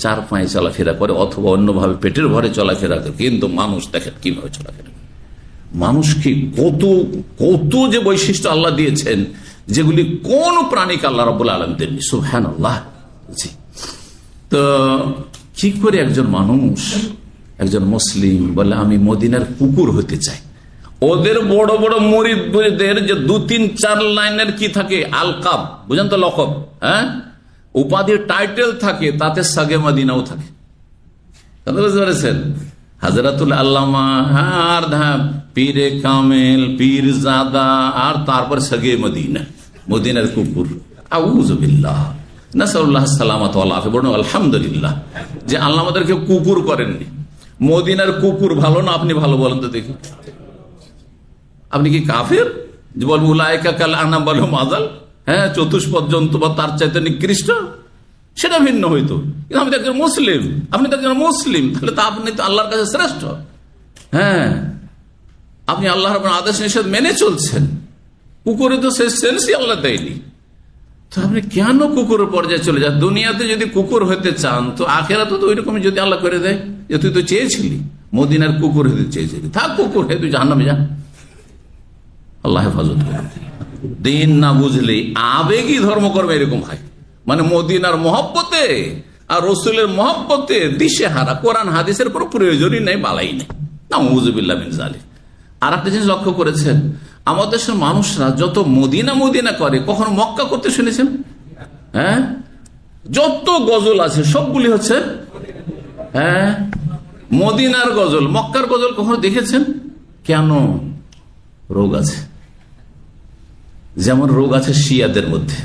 A: চার পায়ে চলাফেরা করে, অথবা অন্যভাবে পেটের ভরে চলাফেরা করে। কিন্তু মানুষ দেখেন কিভাবে চলাফেরা। মানুষকে কত কত যে বৈশিষ্ট্য আল্লাহ দিয়েছেন, যেগুলি কোন প্রাণীকে আল্লাহ রাব্বুল আলামিন দেননি। সুবহানাল্লাহ। জি, তো কি করে একজন মানুষ, একজন মুসলিম বলে আমি মদিনার কুকুর হতে চাই? ওদের বড় বড় মুরিদদের যে 2-3-4 লাইনের কি থাকে, আলকাব, বুঝেন তো, লকব, হ্যাঁ, উপাধির টাইটেল থাকে, তাতে সাগে মদিনাও থাকে। বুঝতে পেরেছেন? হাজরাতুল আল্লামা, আর পীরে কামেল, পীর জাদা, আর তারপর সাগে মদিনা, মদিনার কুকুর। আউযুবিল্লাহ, নাসাল্লাহ সালামাত ওয়াল আফিয়া। বলুন আলহামদুলিল্লাহ যে আল্লাহ আমাদেরকে কুকুর করেননি। মদিনার কুকুর ভালো না আপনি ভালো বলেন তো দেখি? আপনি কি কাফের যে বলবো উলাইকা কাল আনাম বল মাজাল? হ্যাঁ, চতুষ্পদ জন্তু বা তার চাইতে নিকৃষ্ট, সেটা ভিন্ন হইতো। কিন্তু আমি তো একজন মুসলিম, আপনি তো একজন মুসলিম, তাহলে তো আপনি তো আল্লাহর কাছে শ্রেষ্ঠ। হ্যাঁ, আপনি আল্লাহর আদেশ নিষেধ মেনে চলছেন। কুকুরে তো সেই সেন্সই আল্লাহ দেয়নি, তো আপনি কেন কুকুরের পর্যায়ে চলে যান? দুনিয়াতে যদি কুকুর হতে চান তো আখেরাতে তো ওই রকমই যদি আল্লাহ করে দেয়, যে তুই তো চেয়েছিলি মদিনার কুকুর হতে চেয়েছিলি, থাক কুকুর হয়ে তুই জাহান্নামে যা। আল্লাহ হেফাজত করে। দিন না বুঝলে আবেগী ধর্ম করবে, এরকম হয়। মানে মদিনার মহব্বতে আর রসুলের মহব্বতে দিশেহারা, কোরআন হাদিসের কোনো প্রয়োজনই নেই, বালাই নেই। নাউযুবিল্লাহ মিন যালিক। আর একটা জিনিস লক্ষ্য করেছেন, আমাদের দেশের মানুষরা যত মদিনা মদিনা করে, কখনো মক্কা করতে শুনেছেন? হ্যাঁ, যত গজল আছে সবগুলি হচ্ছে হ্যাঁ মদিনার গজল। মক্কার গজল কখনো দেখেছেন? কেন? রোগ আছে, যেমন রোগ আছে শিয়াদের মধ্যে।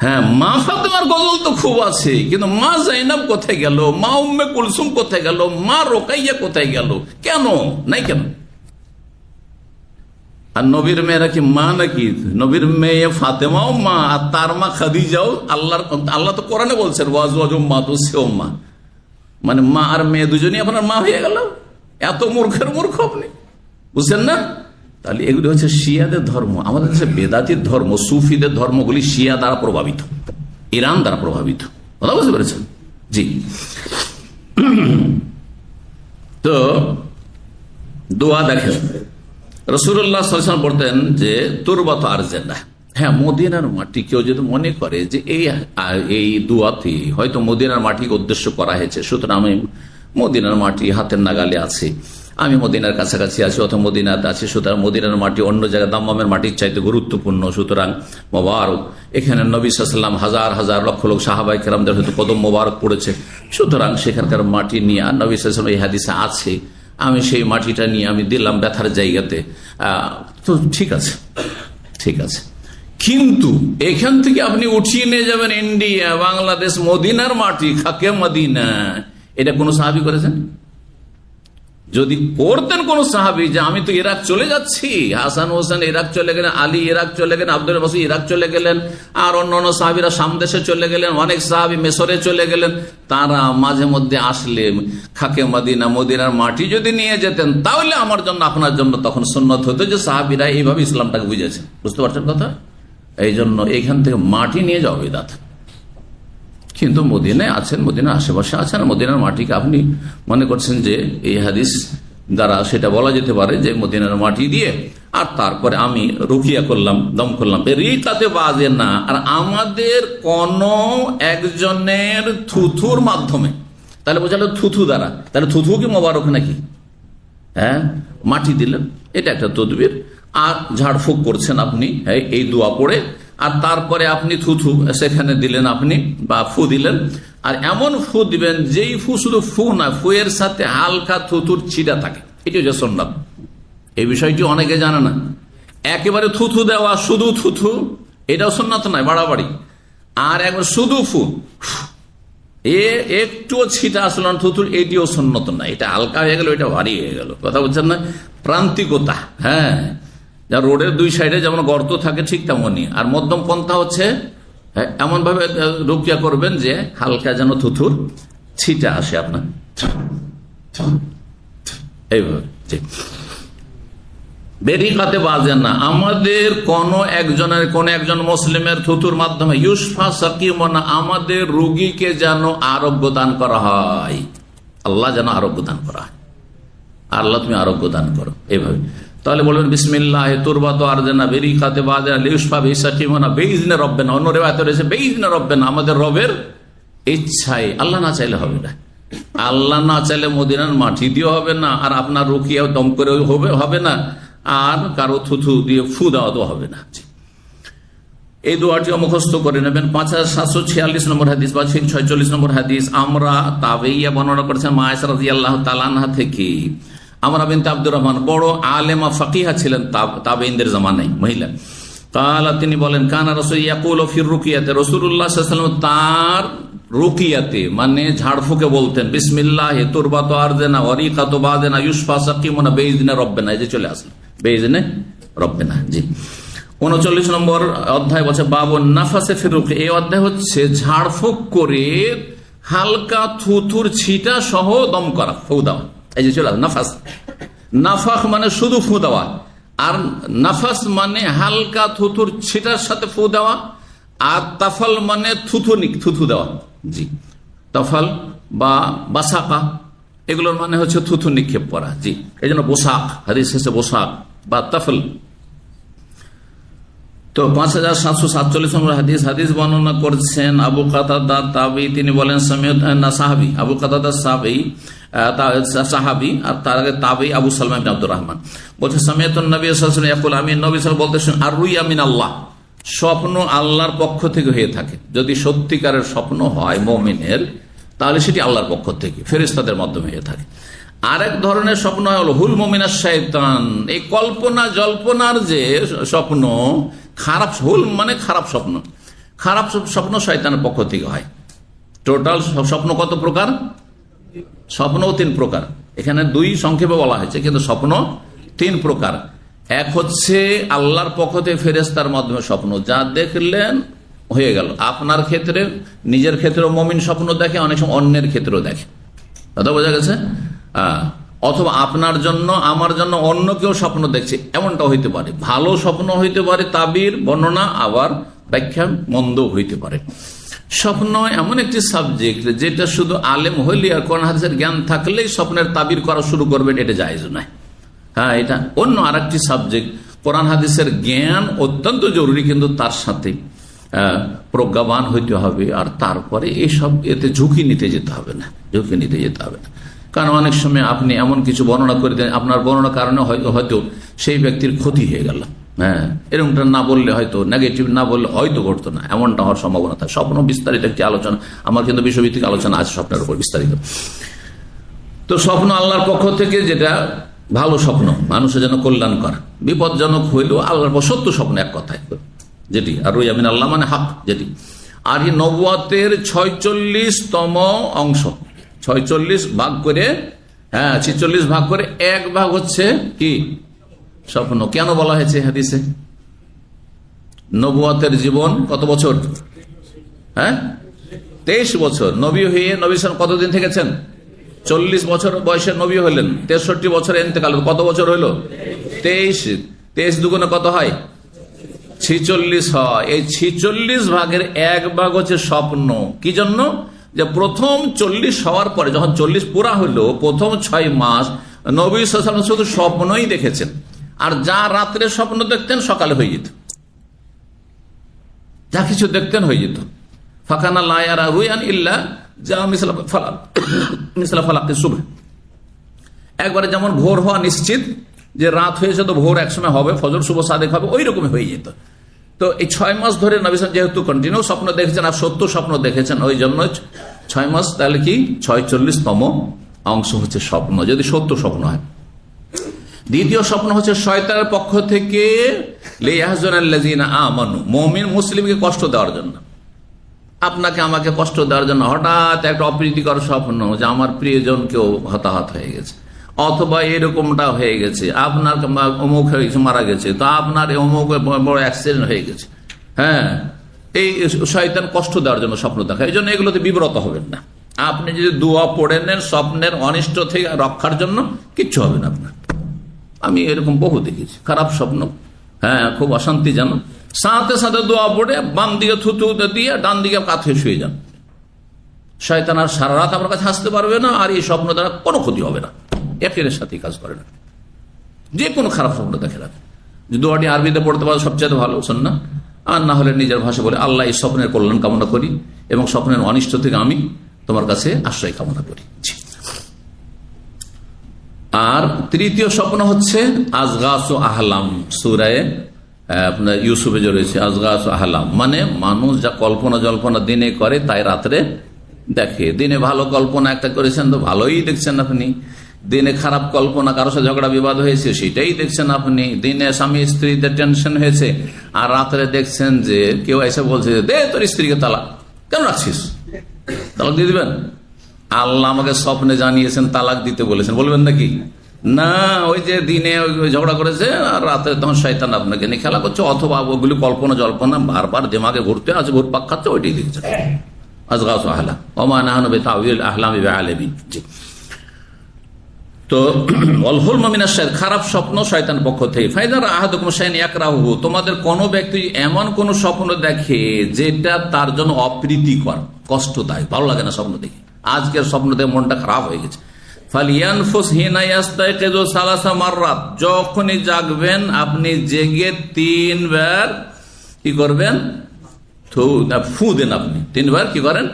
A: হ্যাঁ, মা ফাতেমার গজল তো খুব আছে, কিন্তু মা জাইনাব কোথায় গেল, মা উম্মে কুলসুম কোথায় গেল, মা রোকাইয়া কোথায় গেল? কেন নাই? কেন? আর নবীর মেয়েরা কি মা নাকি? নবীর মেয়ে ফাতেমাও মা, আর তার মা খাদিজাও। আল্লাহ তো কোরআনে বলছেন ওয়াজওয়াজু উম্মাতুহুম মা, মানে মা আর মেয়ে দুজনই আপনার মা হয়ে গেল। এত মূর্খের মূর্খ আপনি, বুঝছেন না? তাহলে এগুলি হচ্ছে শিয়াদের ধর্ম। আমাদের দেশে বেদাতির ধর্ম, সুফিদের ধর্মগুলি শিয়া দ্বারা প্রভাবিত, ইরান দ্বারা প্রভাবিত। কথা বুঝতে পেরেছেন? জি। তো দোয়া দেখেন, রাসূলুল্লাহ সাল্লাল্লাহু আলাইহি ওয়াসাল্লাম বলতেন যে তুরবাত আরজেনা, হ্যাঁ, মদিনার মাটি কেউ যদি মনে করে যে এই দুয়াতে হয়তো মদিনার মাটিকে উদ্দেশ্য করা হয়েছে, সুতরাং আমি মদিনার মাটি হাতের নাগালে আছে, আমি মদিনার কাছাকাছি আছি অথবা মদিনাতে আছি, সুতরাং মদিনার মাটি অন্য জায়গায় দাম্মামের মাটির চাইতে গুরুত্বপূর্ণ, সুতরাং মোবারক। এখানে নবী সাল্লাল্লাহু আলাইহি ওয়াসাল্লাম হাজার হাজার লক্ষ লক্ষ সাহাবায়ে কেরামদের হয়তো কদম মোবারক পড়েছে, সুতরাং সেখানকার মাটি নিয়ে, আর নবী সাল্লাল্লাহু আলাইহি ওয়াসাল্লাম এই হাদিসে আছে, আমি সেই মাটিটা নিয়ে আমি দিলাম ব্যথার জায়গাতে, তো ঠিক আছে, ঠিক আছে। কিন্তু এখান থেকে আপনি উঠিয়ে নিয়ে যাবেন ইন্ডিয়া, বাংলাদেশ, মদিনার মাটি, খাকে মদিনা, এটা কোন সাহাবী করেছেন? যদি করতেন কোন সাহাবী যে আমি তো ইরাক চলে যাচ্ছি, হাসান হোসেন ইরাক চলে গেলেন, আলী ইরাক চলে গেলেন, আব্দুল বাসি ইরাক চলে গেলেন, আর অন্যান্য সাহাবীরা সামদেশে চলে গেলেন, অনেক সাহাবী মিশরে চলে গেলেন, তারা মাঝে মধ্যে আসলে খাকে মদিনা, মদিনার মাটি যদি নিয়ে যেতেন, তাহলে আমার জন্য আপনার জন্য তখন সুন্নত হতো যে সাহাবীরা এইভাবে ইসলামটাকে বুঝেছেন। বুঝতে পারছেন কথা? এই জন্য এইখান থেকে মাটি নিয়ে যাওয়া বিদআত। কিন্তু মদিনায় আছেন, মদিনার আশেপাশে আছেন, মদিনার মাটিকে আপনি মনে করছেন যে এই হাদিস দ্বারা সেটা বলা যেতে পারে যে মদিনার মাটি দিয়ে, আর তারপরে আমি রুকিয়া করলাম, দম করলাম, রিকাতে বাজে না, আর আমাদের কোন একজনের থুথুর মাধ্যমে, তাহলে বোঝালো থুথু দ্বারা, তাহলে থুথু কি মোবারক নাকি? হ্যাঁ, মাটি দিলেন, এটা একটা তদবির। আর ঝাড়ফুঁক করছেন আপনি এই দোয়া পড়ে, আর তারপরে আপনি থুথু সেখানে দিলেন আপনি, বা ফু দিলেন, আর এমন ফু দিবেন যেই ফু শুধু ফু না, ফুয়ের সাথে হালকা থুথুর ছিটা থাকে, এটি হচ্ছে সুন্নাত। এই বিষয়টি অনেকে জানে না। একেবারে থুথু দেওয়া, শুধু থুথু, এটাও সুন্নাত নয়, বাড়াবাড়ি। আর একবার শুধু ফু, একটু ছিটা আসল থুথুর, এটিও সুন্নত না। এটা হালকা হয়ে গেল, এটা ভারী হয়ে গেল, কথা বলছেন না? প্রান্তিকতা, হ্যাঁ, যা রোডের দুই সাইডে যেমন গর্ত থাকে ঠিক তেমনই। আর মধ্যম পন্থা হচ্ছে এমন ভাবে রুকিয়া করবেন যে হালকা যেন থুথুর ছিটা আসে আপনার, এইভাবে। বেরিকাতে বাজে না, আমাদের কোন একজন মুসলিমের থুতুর মাধ্যমে ইউসফা সাকিমনা, আমাদের রোগীকে যেন আরোগ্য দান করা হয়, আল্লাহ যেন আরোগ্য দান করা হয়, আল্লাহ তুমি আরোগ্য দান করো, এইভাবে। তাহলে বলবেন বিসমিল্লাহ তুরবাত আরজানা বেরিকাতে বাজেনা লিউসফা বিসাকিমনা বেইজনে রব্বেনা, অন্য রিওয়ায়াতে রয়েছে বেইজনে রব্বেনা, আমাদের রবের ইচ্ছায়, আল্লাহ না চাইলে হবে না। আল্লাহ না চাইলে মদিনার মাটি দিয়ে হবে না, আর আপনার রুকিয়াও দম করে হবে না, আর কারো থুথু দিয়ে ফু দেওয়া তো হবে না। এই দোয়াটিও মুখস্থ করে নেবেন। 5746 নম্বর হাদিস বা 46 নম্বর হাদিস, আমরা তাবেইয়া বর্ণনা করেছেন মা আয়েশা রাদিয়াল্লাহু তাআলা আনহা থেকে। আমরা বিনতে আব্দুর রহমান বড় আলেমা ফাকিহা ছিলেন তাবেঈনদের জামানায়, মহিলা। তাআলা তিনি বলেন কানা রাসূল ইয়াকুলু ফির রুকিয়াতে, রাসূলুল্লাহ সাল্লাল্লাহু আলাইহি ওয়াসাল্লাম তার রুকিয়াতে মানে ঝাড়ফুঁকে বলতেন বিসমিল্লাহি তুরবাতু আরজানা ওয়া রিকাতু বাদেনা ইউসফা সাকিমুনা বেইজনে রব্বানা, এই যে চলে আসলো বেইজনে রব্বানা। জি, 39 নম্বর অধ্যায় বলছে বাবু নাফাসে ফির রুকিয়া। এই অধ্যায় হচ্ছে ঝাড়ফুঁক করে হালকা থুথুর ছিটা সহ দম করা, ফু দেওয়া। এই যে চলে নাফাস, নাফাখ মানে শুধু ফু দেওয়া, আর নাফাস মানে হালকা থুথুর ছিটার সাথে ফু দেওয়া, আর তাফাল মানে থুথু দেওয়া। জি, তাফাল বা বাসাকা এগুলোর মানে হচ্ছে থুথু নিক্ষেপ করা। জি, এই জন্য বোসাক, হাদিস হচ্ছে বোসাক বা তাফল। তো 5747 নম্বর হাদিস বর্ণনা করছেন আবু কাতাদা তাবি, তিনি বলেন সাহাবী আবু কাতাদা সাহাবী, আর তার আগে তাবি আবু সালমা ইবনে আব্দুর রহমান বলছে সামিআতুন নবী সাল্লাল্লাহু আলাইহি ওয়াসাল্লাম ইয়াকুল, আমি নবী সাল্লাল্লাহু আলাইহি ওয়াসাল্লাম বলতেছেন আর রুইয়া মিন আল্লাহ, স্বপ্ন আল্লাহর পক্ষ থেকে হয়ে থাকে। যদি সত্যিকারের স্বপ্ন হয় মুমিনের, তাহলে সেটি আল্লাহর পক্ষ থেকে, ফেরেশতাদের মাধ্যমে হয়ে থাকে। আরেক ধরনের স্বপ্ন হলো হুল মুমিনাশ শাইতান, এই কল্পনা জল্পনার যে স্বপ্ন, খারাপ, হুল মানে খারাপ স্বপ্ন, খারাপ স্বপ্ন শয়তানের পক্ষ থেকে হয়। টোটাল স্বপ্ন কত প্রকার? স্বপ্ন 3 প্রকার, এখানে 2 সংক্ষেপে বলা হয়েছে, কিন্তু স্বপ্ন 3 প্রকার। এক হচ্ছে আল্লাহর পক্ষ থেকে ফেরেশতার মাধ্যমে স্বপ্ন, যা দেখলেন হয়ে গেল। আপনার ক্ষেত্রে, নিজের ক্ষেত্রেও মুমিন স্বপ্ন দেখে, অনেক সময় অন্যের ক্ষেত্রেও দেখে, কথা বোঝা গেছে? অথবা আপনার জন্য, আমার জন্য অন্য কেউ স্বপ্ন দেখছে, এমনটা হইতে পারে। ভালো স্বপ্ন হইতে পারে, তাবির বর্ণনা, আবার ব্যাখ্যা মন্দ হইতে পারে। স্বপ্ন এমন একটি সাবজেক্ট যেটা শুধু আলেম হইলে আর কোরআন হাদিসের জ্ঞান থাকলেই স্বপ্নের তাবির করা শুরু করবেন, এটা জায়েজ নয়। হ্যাঁ, এটা অন্য আরেকটি সাবজেক্ট। কোরআন হাদিসের জ্ঞান অত্যন্ত জরুরি, কিন্তু তার সাথে প্রজ্ঞাবান হইতে হবে। আর তারপরে এসব এতে ঝুঁকি নিতে যেতে হবে না। কারণ অনেক সময় আপনি এমন কিছু বর্ণনা করে দেন, আপনার বর্ণনার কারণে হয়তো সেই ব্যক্তির ক্ষতি হয়ে গেল। এরকমটা না বললে হয়তো, নেগেটিভ না বললে হয়তো ঘটতো না, এমনটা হওয়ার সম্ভাবনা থাকে। স্বপ্ন বিস্তারিত একটি আলোচনা, আমার কিন্তু বিষয়ভিত্তিক আলোচনা আছে স্বপ্নের উপর বিস্তারিত। তো স্বপ্ন আল্লাহর পক্ষ থেকে যেটা ভালো স্বপ্ন, মানুষের যেন কল্যাণকর, বিপজ্জনক হইলেও আল্লাহর সত্য স্বপ্ন, এক কথায় যেটি, আর রুয়ামিন আল্লাহ মানে হক যেটি। আর এই নবুয়তের 46তম অংশ, 46 ভাগ করে, 46 ভাগ করে এক ভাগ হচ্ছে কি স্বপ্ন। কেন বলা হয়েছে হাদিসে? নবুয়তের জীবন কত বছর? 23 বছর। নবী হয়ে নবী সাল্লাল্লাহু কতদিন থেকেছেন? 40 বছর বয়সে নবী হলেন, 63 বছরে ইন্তেকাল। কত বছর হইল? 23 দুগুণে কত হয়? 46 হয়। এই 46 ভাগের এক ভাগ হচ্ছে স্বপ্ন। কি জন্য? যে প্রথম 40 হওয়ার পরে, যখন 40 পুরা হইলো, প্রথম 6 মাস নবী সাল্লাল্লাহু আলাইহি ওয়াসাল্লাম শুধু স্বপ্নই দেখেছেন। আর যা রাত্রে স্বপ্ন দেখতেন সকালে হয়ে যেত, যা কিছু দেখতেন হয়ে যেত। ফাকানা লা ইয়ারা রুয়ান ইল্লা যা মিসলা ফালাকি সুবহ। একবারে যেমন ভোর হওয়া নিশ্চিত, যে রাত হয়েছে তো ভোর একসময় হবে, ফজর শুভ সাদেক হবে, ওই রকম হয়ে যেত। তো এই 6 মাস ধরে নবী সাল্লাল্লাহু যেহেতু কন্টিনিউ স্বপ্ন দেখেছেন আর সত্য স্বপ্ন দেখেছেন, ওই জন্য 6 মাস, তাহলে কি 46তম অংশ হচ্ছে স্বপ্ন, যদি সত্য স্বপ্ন হয়। দ্বিতীয় স্বপ্ন হচ্ছে শয়তানের পক্ষ থেকে লিয়াহজুনাল্লাযিনা আমানু, মুমিন মুসলিমকে কষ্ট দেওয়ার জন্য, আপনাকে আমাকে কষ্ট দেওয়ার জন্য হঠাৎ একটা অপ্রীতিকর স্বপ্ন যে আমার প্রিয়জন কেউ হতাহত হয়ে গেছে, অথবা এরকমটা হয়ে গেছে, আপনার অমুক হয়ে গেছে, মারা গেছে, তো আপনার অমুক বড় অ্যাক্সিডেন্ট হয়ে গেছে। এই শয়তান কষ্ট দেওয়ার জন্য স্বপ্ন দেখা। এই জন্য এগুলোতে বিব্রত হবেন না। আপনি যদি দোয়া পড়ে নেন স্বপ্নের অনিষ্ট থেকে রক্ষার জন্য, কিচ্ছু হবে না আপনার। আমি এরকম বহু দেখেছি খারাপ স্বপ্ন, খুব অশান্তিজনক, সাথে সাথে দোয়া পড়ে বাম দিকে থুতু দিয়ে ডান দিকে কাত হয়ে শুয়ে যান। শয়তান আর সারা রাত আমার কাছে হাসতে পারবে না, আর এই স্বপ্ন দ্বারা কোনো ক্ষতি হবে না। একের সাথে কাজ করে না, যে কোনো খারাপ স্বপ্ন দেখে রাখে। দোয়াটি আরবিতে পড়তে পারো সবচেয়ে ভালো, শোন না। আর না হলে নিজের ভাষা বলে, আল্লাহ এই স্বপ্নের কল্যাণ কামনা করি এবং স্বপ্নের অনিষ্ট থেকে আমি তোমার কাছে আশ্রয় কামনা করি। আর তৃতীয় স্বপ্ন হচ্ছে আজগাস ও আহলাম। সূরায়ে আপনার ইউসুফে যে রয়েছে আজগাস ও আহলাম, মানে মানুষ যা কল্পনা জল্পনা দিনে করে তাই রাত্রে দেখে। দিনে ভালো কল্পনা একটা করেছেন তো ভালোই দেখছেন আপনি, দিনে খারাপ কল্পনা, কারোর সাথে ঝগড়া বিবাদ হয়েছে সেটাই দেখছেন আপনি, দিনে স্বামী স্ত্রীতে টেনশন হয়েছে, আর রাত্রে দেখছেন যে কেউ এসে বলছে দে তোর স্ত্রীকে তালাক, কেন রাখছিস, তালাক দিয়ে দিবেন। আল্লাহ আমাকে স্বপ্নে জানিয়েছেন তালাক দিতে বলেছেন, বলবেন নাকি? না, ওই যে দিনে ঝগড়া করেছে আর রাতে তখন শয়তান আপনাকে নিয়ে খেলা করছে, অথবা ওগুলি কল্পনা জল্পনা বারবার দিমাগে ঘুরতে আছে, ঘুরপাক খাচ্ছে, ওইটাই দেখছে। আজগাস আহলাম ওমা নাহনু বিতাউইল আহলামি বিআলিমিন। তো অলহুলম মিনাশ শাইতান, খারাপ স্বপ্ন শয়তানের পক্ষ থেকে। ফাইদার আহাদুকুম শাইআন ইয়াকরাহু, তোমাদের কোন ব্যক্তি এমন কোন স্বপ্ন দেখে যেটা তার জন্য অপ্রীতিকর, কষ্টদায়ক, ভালো লাগে না স্বপ্ন দেখে, আজকের স্বপ্ন দেখে মনটা খারাপ হয়ে গেছে। ফালিয়ানফুস হিনা ইয়াস্তাইকিযু সালাসা মাররাত, যখনই জাগবেন আপনি জেগে 3 বার কি করবেন? ফু দেন। আপনি 3 বার কি করেন?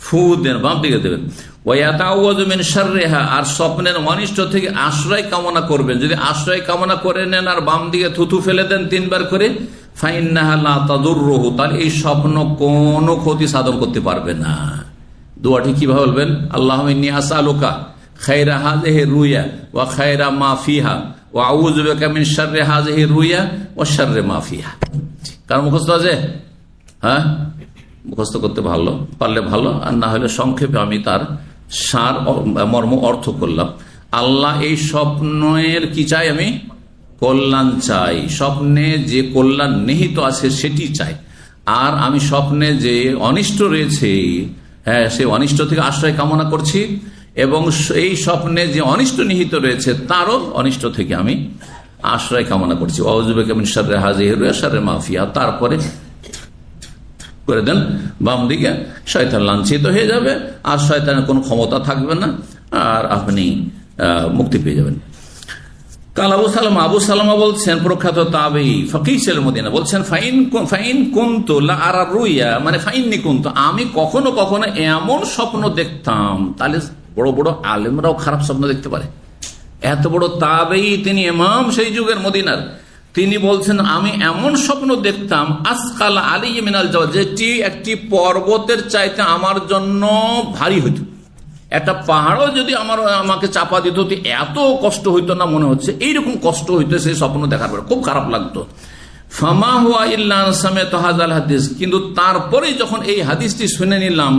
A: ফু দেন, বাম দিকে দেবেন। ওয়ায়াতাউযু মিন শাররিহা, আর স্বপ্নের অনিষ্ট থেকে আশ্রয় কামনা করবেন। যদি আশ্রয় কামনা করে নেন আর বাম দিকে থুথু ফেলে দেন 3 বার করে, ফাইন্নাহা লা তাদুররুহু, তাহলে এই স্বপ্ন কোনো ক্ষতি সাধন করতে পারবে না। দোয়াটি কিভাবে বলবেন? আল্লাহুম্মা ইন্নী আসআলুকা খায়রা হাযিহি রুয়া ওয়া খায়রা মা ফিহা ওয়া আউযু বিকা মিন শাররি হাযিহি রুয়া ওয়া শাররি মা ফিহা। কার মুখস্থ আছে? মুখস্থ করতে ভালো পারলে ভালো, আর না হলে সংক্ষেপে আমি তার সার মর্ম অর্থ করলাম। আল্লাহ এই স্বপ্নের কি চাই? আমি কল্যাণ চাই, স্বপ্নে যে কল্যাণ নিহিত আছে সেটি চাই। আর আমি স্বপ্নে যে অনিষ্ট রয়েছে, সেই অনিষ্ট থেকে আশ্রয় কামনা করছি, এবং এই স্বপ্নে যে অনিষ্ট নিহিত রয়েছে তারও অনিষ্ট থেকে আমি আশ্রয় কামনা করছি। আউযু বিকা মিন শাররি হাযিহি রুয়া শাররি মা ফিহা, তারপরে করে দেন বাম দিকে, শয়তান লাঞ্ছিত হয়ে যাবে আর শয়তানের কোনো ক্ষমতা থাকবে না, আর আপনি মুক্তি পেয়ে যাবেন। কাল আবু সালামা বলছেন, প্রখ্যাত তাবেঈ ফকিহ ছিলেন মদিনা, বলছেন ফাইন কুনতু লা আরা রুইয়া, মানে ফাইন্নি কুনতু, আমি কখনো কখনো এমন স্বপ্ন দেখতাম। তাহলে বড় বড় আলেমরাও খারাপ স্বপ্ন দেখতে পারে। এত বড় তাবেঈ, তিনি ইমাম সেই যুগের মদিনার, তিনি বলছেন আমি এমন স্বপ্ন দেখতাম আসকাল আলাইহি মিনাল জাবাল, যেটি একটি পর্বতের চাইতে আমার জন্য ভারী হইত। একটা পাহাড়ও যদি আমাকে চাপা দিত, এত কষ্ট হইতো না, মনে হচ্ছে এইরকম কষ্ট হইতো সেই স্বপ্ন দেখার পরে, খুব খারাপ লাগতো। ফামা হুয়া ইল্লা সামিআতু হাযাল হাদিস, কিন্তু তারপরে যখন এই হাদিসটি শুনে নিলাম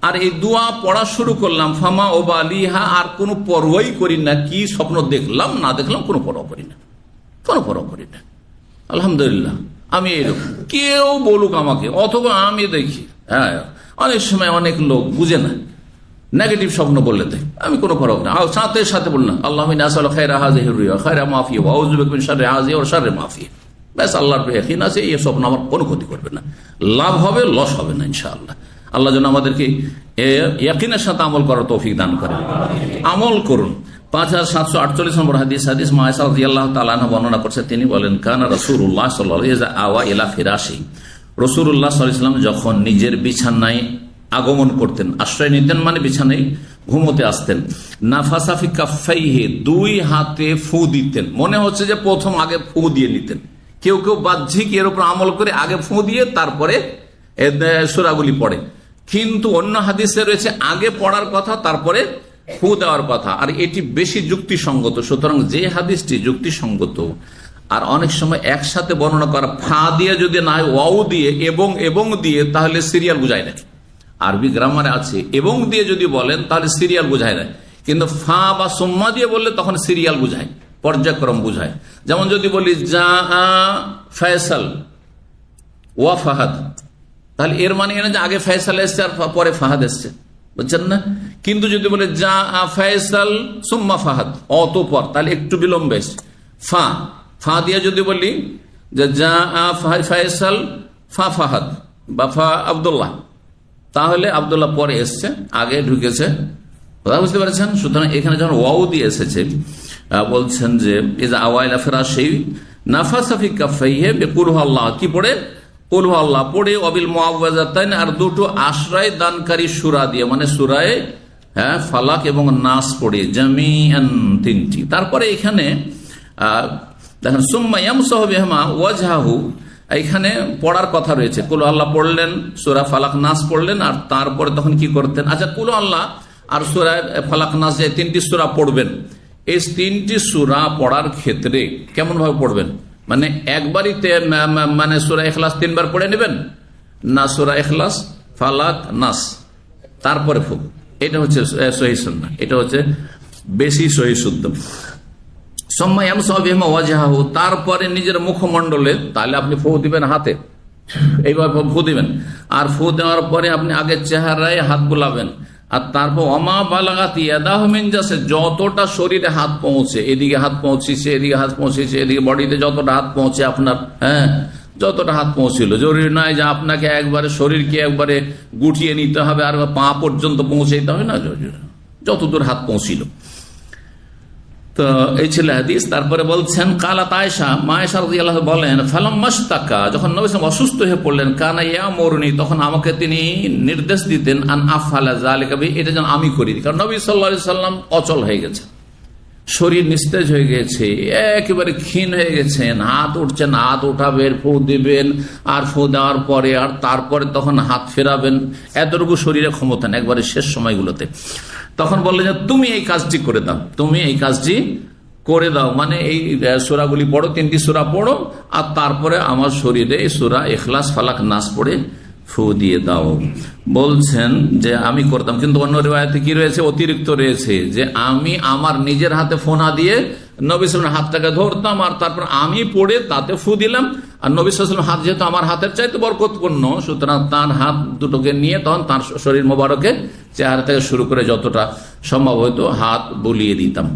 A: আর এই দোয়া পড়া শুরু করলাম, ফামা ওবালিহা, আর কোনো পরোয়াই করি না কি স্বপ্ন দেখলাম না দেখলাম, কোনো পরোয়া করি না, কোনো পরোয়া করি না। আলহামদুলিল্লাহ, আমি এরকম, কেউ বলুক আমাকে, অথবা আমি দেখি, হ্যাঁ অনেক সময় অনেক লোক বুঝে না, নেগেটিভ স্বপ্ন বললে দেয়, আমি কোনো পরোয়া না, সাথে সাথে বললাম আল্লাহ নাসাল খায়রা হাযিহি রুয়া খায়রা মা ফিহা ওয়া আউযু বিকা মিন শাররি হাযিহি ওয়া শাররি মা ফিহা। ব্যাস, আল্লাহর ইয়াকিন আছে, এই স্বপ্ন আমার কোনো ক্ষতি করবে না, লাভ হবে, লস হবে না ইনশাআল্লাহ। আল্লাহ যেন আমাদেরকে ইয়াকিনের সাথে আমল করার তৌফিক দান করেন। আমল করুন। 5748 নম্বর হাদিস, হাদিস মা আয়েশা রাদিয়াল্লাহু তাআলা আনহা বর্ণনা করছে, তিনি বলেন কানা রাসূলুল্লাহ সাল্লাল্লাহু আলাইহি ওয়া সাল্লাম আওয়া ইলা ফিরাশি, রাসূলুল্লাহ সাল্লাল্লাহু আলাইহি ওয়াসাল্লাম যখন নিজের বিছানায় আগমন করতেন, আশ্রয় নিতেন, মানে বিছানায় ঘুমোতে আসতেন, নাফাসা ফি কাফাইহি, দুই হাতে ফু দিতেন। মনে হচ্ছে যে প্রথম আগে ফু দিয়ে নিতেন, কেউ কেউ বাহ্যিক এর উপর আমল করে আগে ফু দিয়ে তারপরে সূরাগুলি পড়ে, কিন্তু অন্য হাদিসে রয়েছে আগে পড়ার কথা তারপরে ফু দেওয়ার কথা, আর এটি বেশি যুক্তিসঙ্গত। সুতরাং যে হাদিসটি যুক্তিসঙ্গত আর অনেক সময় একসাথে বর্ণনা করা, ফা দিয়ে যদি না হয় ওয়াও দিয়ে এবং দিয়ে, তাহলে সিরিয়াল বুঝায় না। আরবি গ্রামারে আছে এবং দিয়ে যদি বলেন তাহলে সিরিয়াল বুঝায় না, কিন্তু ফা বা সুম্মা দিয়ে বললে তখন সিরিয়াল বুঝায়, পর্যায়ক্রম বুঝায়। যেমন যদি বলি জা ফয়সাল ওয়া ফাহাদ, তাহলে এর মানে যে আগে ফয়সাল এসছে আর পরে ফাহাদ এসছে, বুঝছেন না? কিন্তু যদি বলে যা ফয়সাল সুম্মা ফাহাদ, অতঃপর, তাহলে একটু বিলম্বে ফা দিয়ে যদি বলি যে যা ফয়সাল ফা ফাহাদ বা ফা আব্দুল্লাহ, তাহলে আব্দুল্লাহ পরে এসছে, আগে ঢুকেছে, কথা বুঝতে পারছেন? সুতরাং এখানে যখন ওয়াও দিয়ে এসেছে, বলছেন যে ইজা আওয়াইলা ফিরাশি নাফাসা ফি কাফাইহি বিকুল আল্লাহ, কি পড়ে? কুল আল্লাহ পড়ে, অবিল মুআওয়াযাতাইন, আর দুটো আশ্রয় দানকারী সূরা দিয়ে, মানে সূরায়ে ফালাক এবং নাস পড়ে, জামিআন, তিনটি। তারপরে এখানে দেখেন সুম্মা ইয়ামসাহু বিহিমা ওয়াজহাহু, এখানে পড়ার কথা রয়েছে। কুল আল্লাহ পড়লেন, সূরা ফালাক নাস পড়লেন, আর তারপরে তখন কি করতেন? আচ্ছা, কুল আল্লাহ আর সূরা ফালাক নাস, যে তিনটি সূরা পড়বেন, এই তিনটি সূরা পড়ার ক্ষেত্রে কেমন ভাবে পড়বেন? মানে একবারই মানে সূরা ইখলাস 3 বার পড়ে নেবেন না, সূরা ইখলাস ফালাক নাস তারপরে ফুক, এটা হচ্ছে সহিহ সুন্নাহ, এটা হচ্ছে বেশি সহিহ শুদ্ধ। তারপরে নিজের মুখমণ্ডলে, তাহলে আপনি ফু দিবেন হাতে, এইভাবে ফু দিবেন, আর ফু দেওয়ার পরে আপনি আগে চেহারায় হাত বুলাবেন, আর তারপর অমা বালাগাত ইয়াদাহু মিন জাসে, যতটা শরীরে হাত পৌঁছে, এদিকে হাত পৌঁছেছে, এদিকে হাত পৌঁছেছে, এদিকে বডিতে যতটা হাত পৌঁছে আপনার, যতটা হাত পৌঁছিল, জরুরি নয় যে আপনাকে একবারে শরীরকে একবারে গুটিয়ে নিতে হবে আর পা পর্যন্ত পৌঁছে দিতে হবে না, যতদূর হাত পৌঁছিল। তো এই ছিল হাদিস। তারপরে বলছেন কালাত আয়েশা, মা আয়েশা রাদিয়াল্লাহু বলেন, ফালাম্মাশতাকা, যখন নবী সাল্লাল্লাহু আলাইহি ওয়াসাল্লাম অসুস্থ হয়ে পড়লেন, কানা ইয়ামুরনি, তখন আমাকে তিনি নির্দেশ দিতেন, আন আফআলা যালিকা, এটা যেন আমি করি, কারণ নবী সাল্লাল্লাহু আলাইহি ওয়াসাল্লাম অচল হয়ে গেছে, শরীর নিস্তেজ হয়ে গেছে, একেবারে ক্ষীণ হয়ে গেছেন, হাত উঠছেন, হাত উঠাবেন, ফু দিবেন, আর ফু দেওয়ার পরে আর তারপরে তখন হাত ফেরাবেন, এতটুকু শরীরে ক্ষমতা নেই একবারে শেষ সময়গুলোতে। তখন বললেন যে তুমি এই কাজটি করে দাও, তুমি এই কাজটি করে দাও, মানে এই সূরাগুলি পড়ো, 3টি সূরা পড়ো, আর তারপরে আমার শরীরে এই সূরা ইখলাস ফালাক নাস পড়ে ফু দিয়ে দাও। বলছেন যে আমি করতাম, কিন্তু অন্য রিওয়ায়াতে কি রয়েছে? অতিরিক্ত রয়েছে যে আমি আমার নিজের হাতে ফু না দিয়ে নবী সাল্লাল্লাহু আলাইহি ওয়াসাল্লামের হাতটাকে ধরতাম, আর তারপর আমি পড়ে তাতে ফু দিলাম, আর নবী সাল্লাল্লাহু আলাইহি ওয়াসাল্লাম হাত যেহেতু আমার হাতের চাইতে বরকতপূর্ণ, সুতরাং তার হাত দুটোকে নিয়ে তখন তার শরীর মোবারকে চেহারা থেকে শুরু করে যতটা সম্ভব হয়তো হাত বুলিয়ে দিতাম।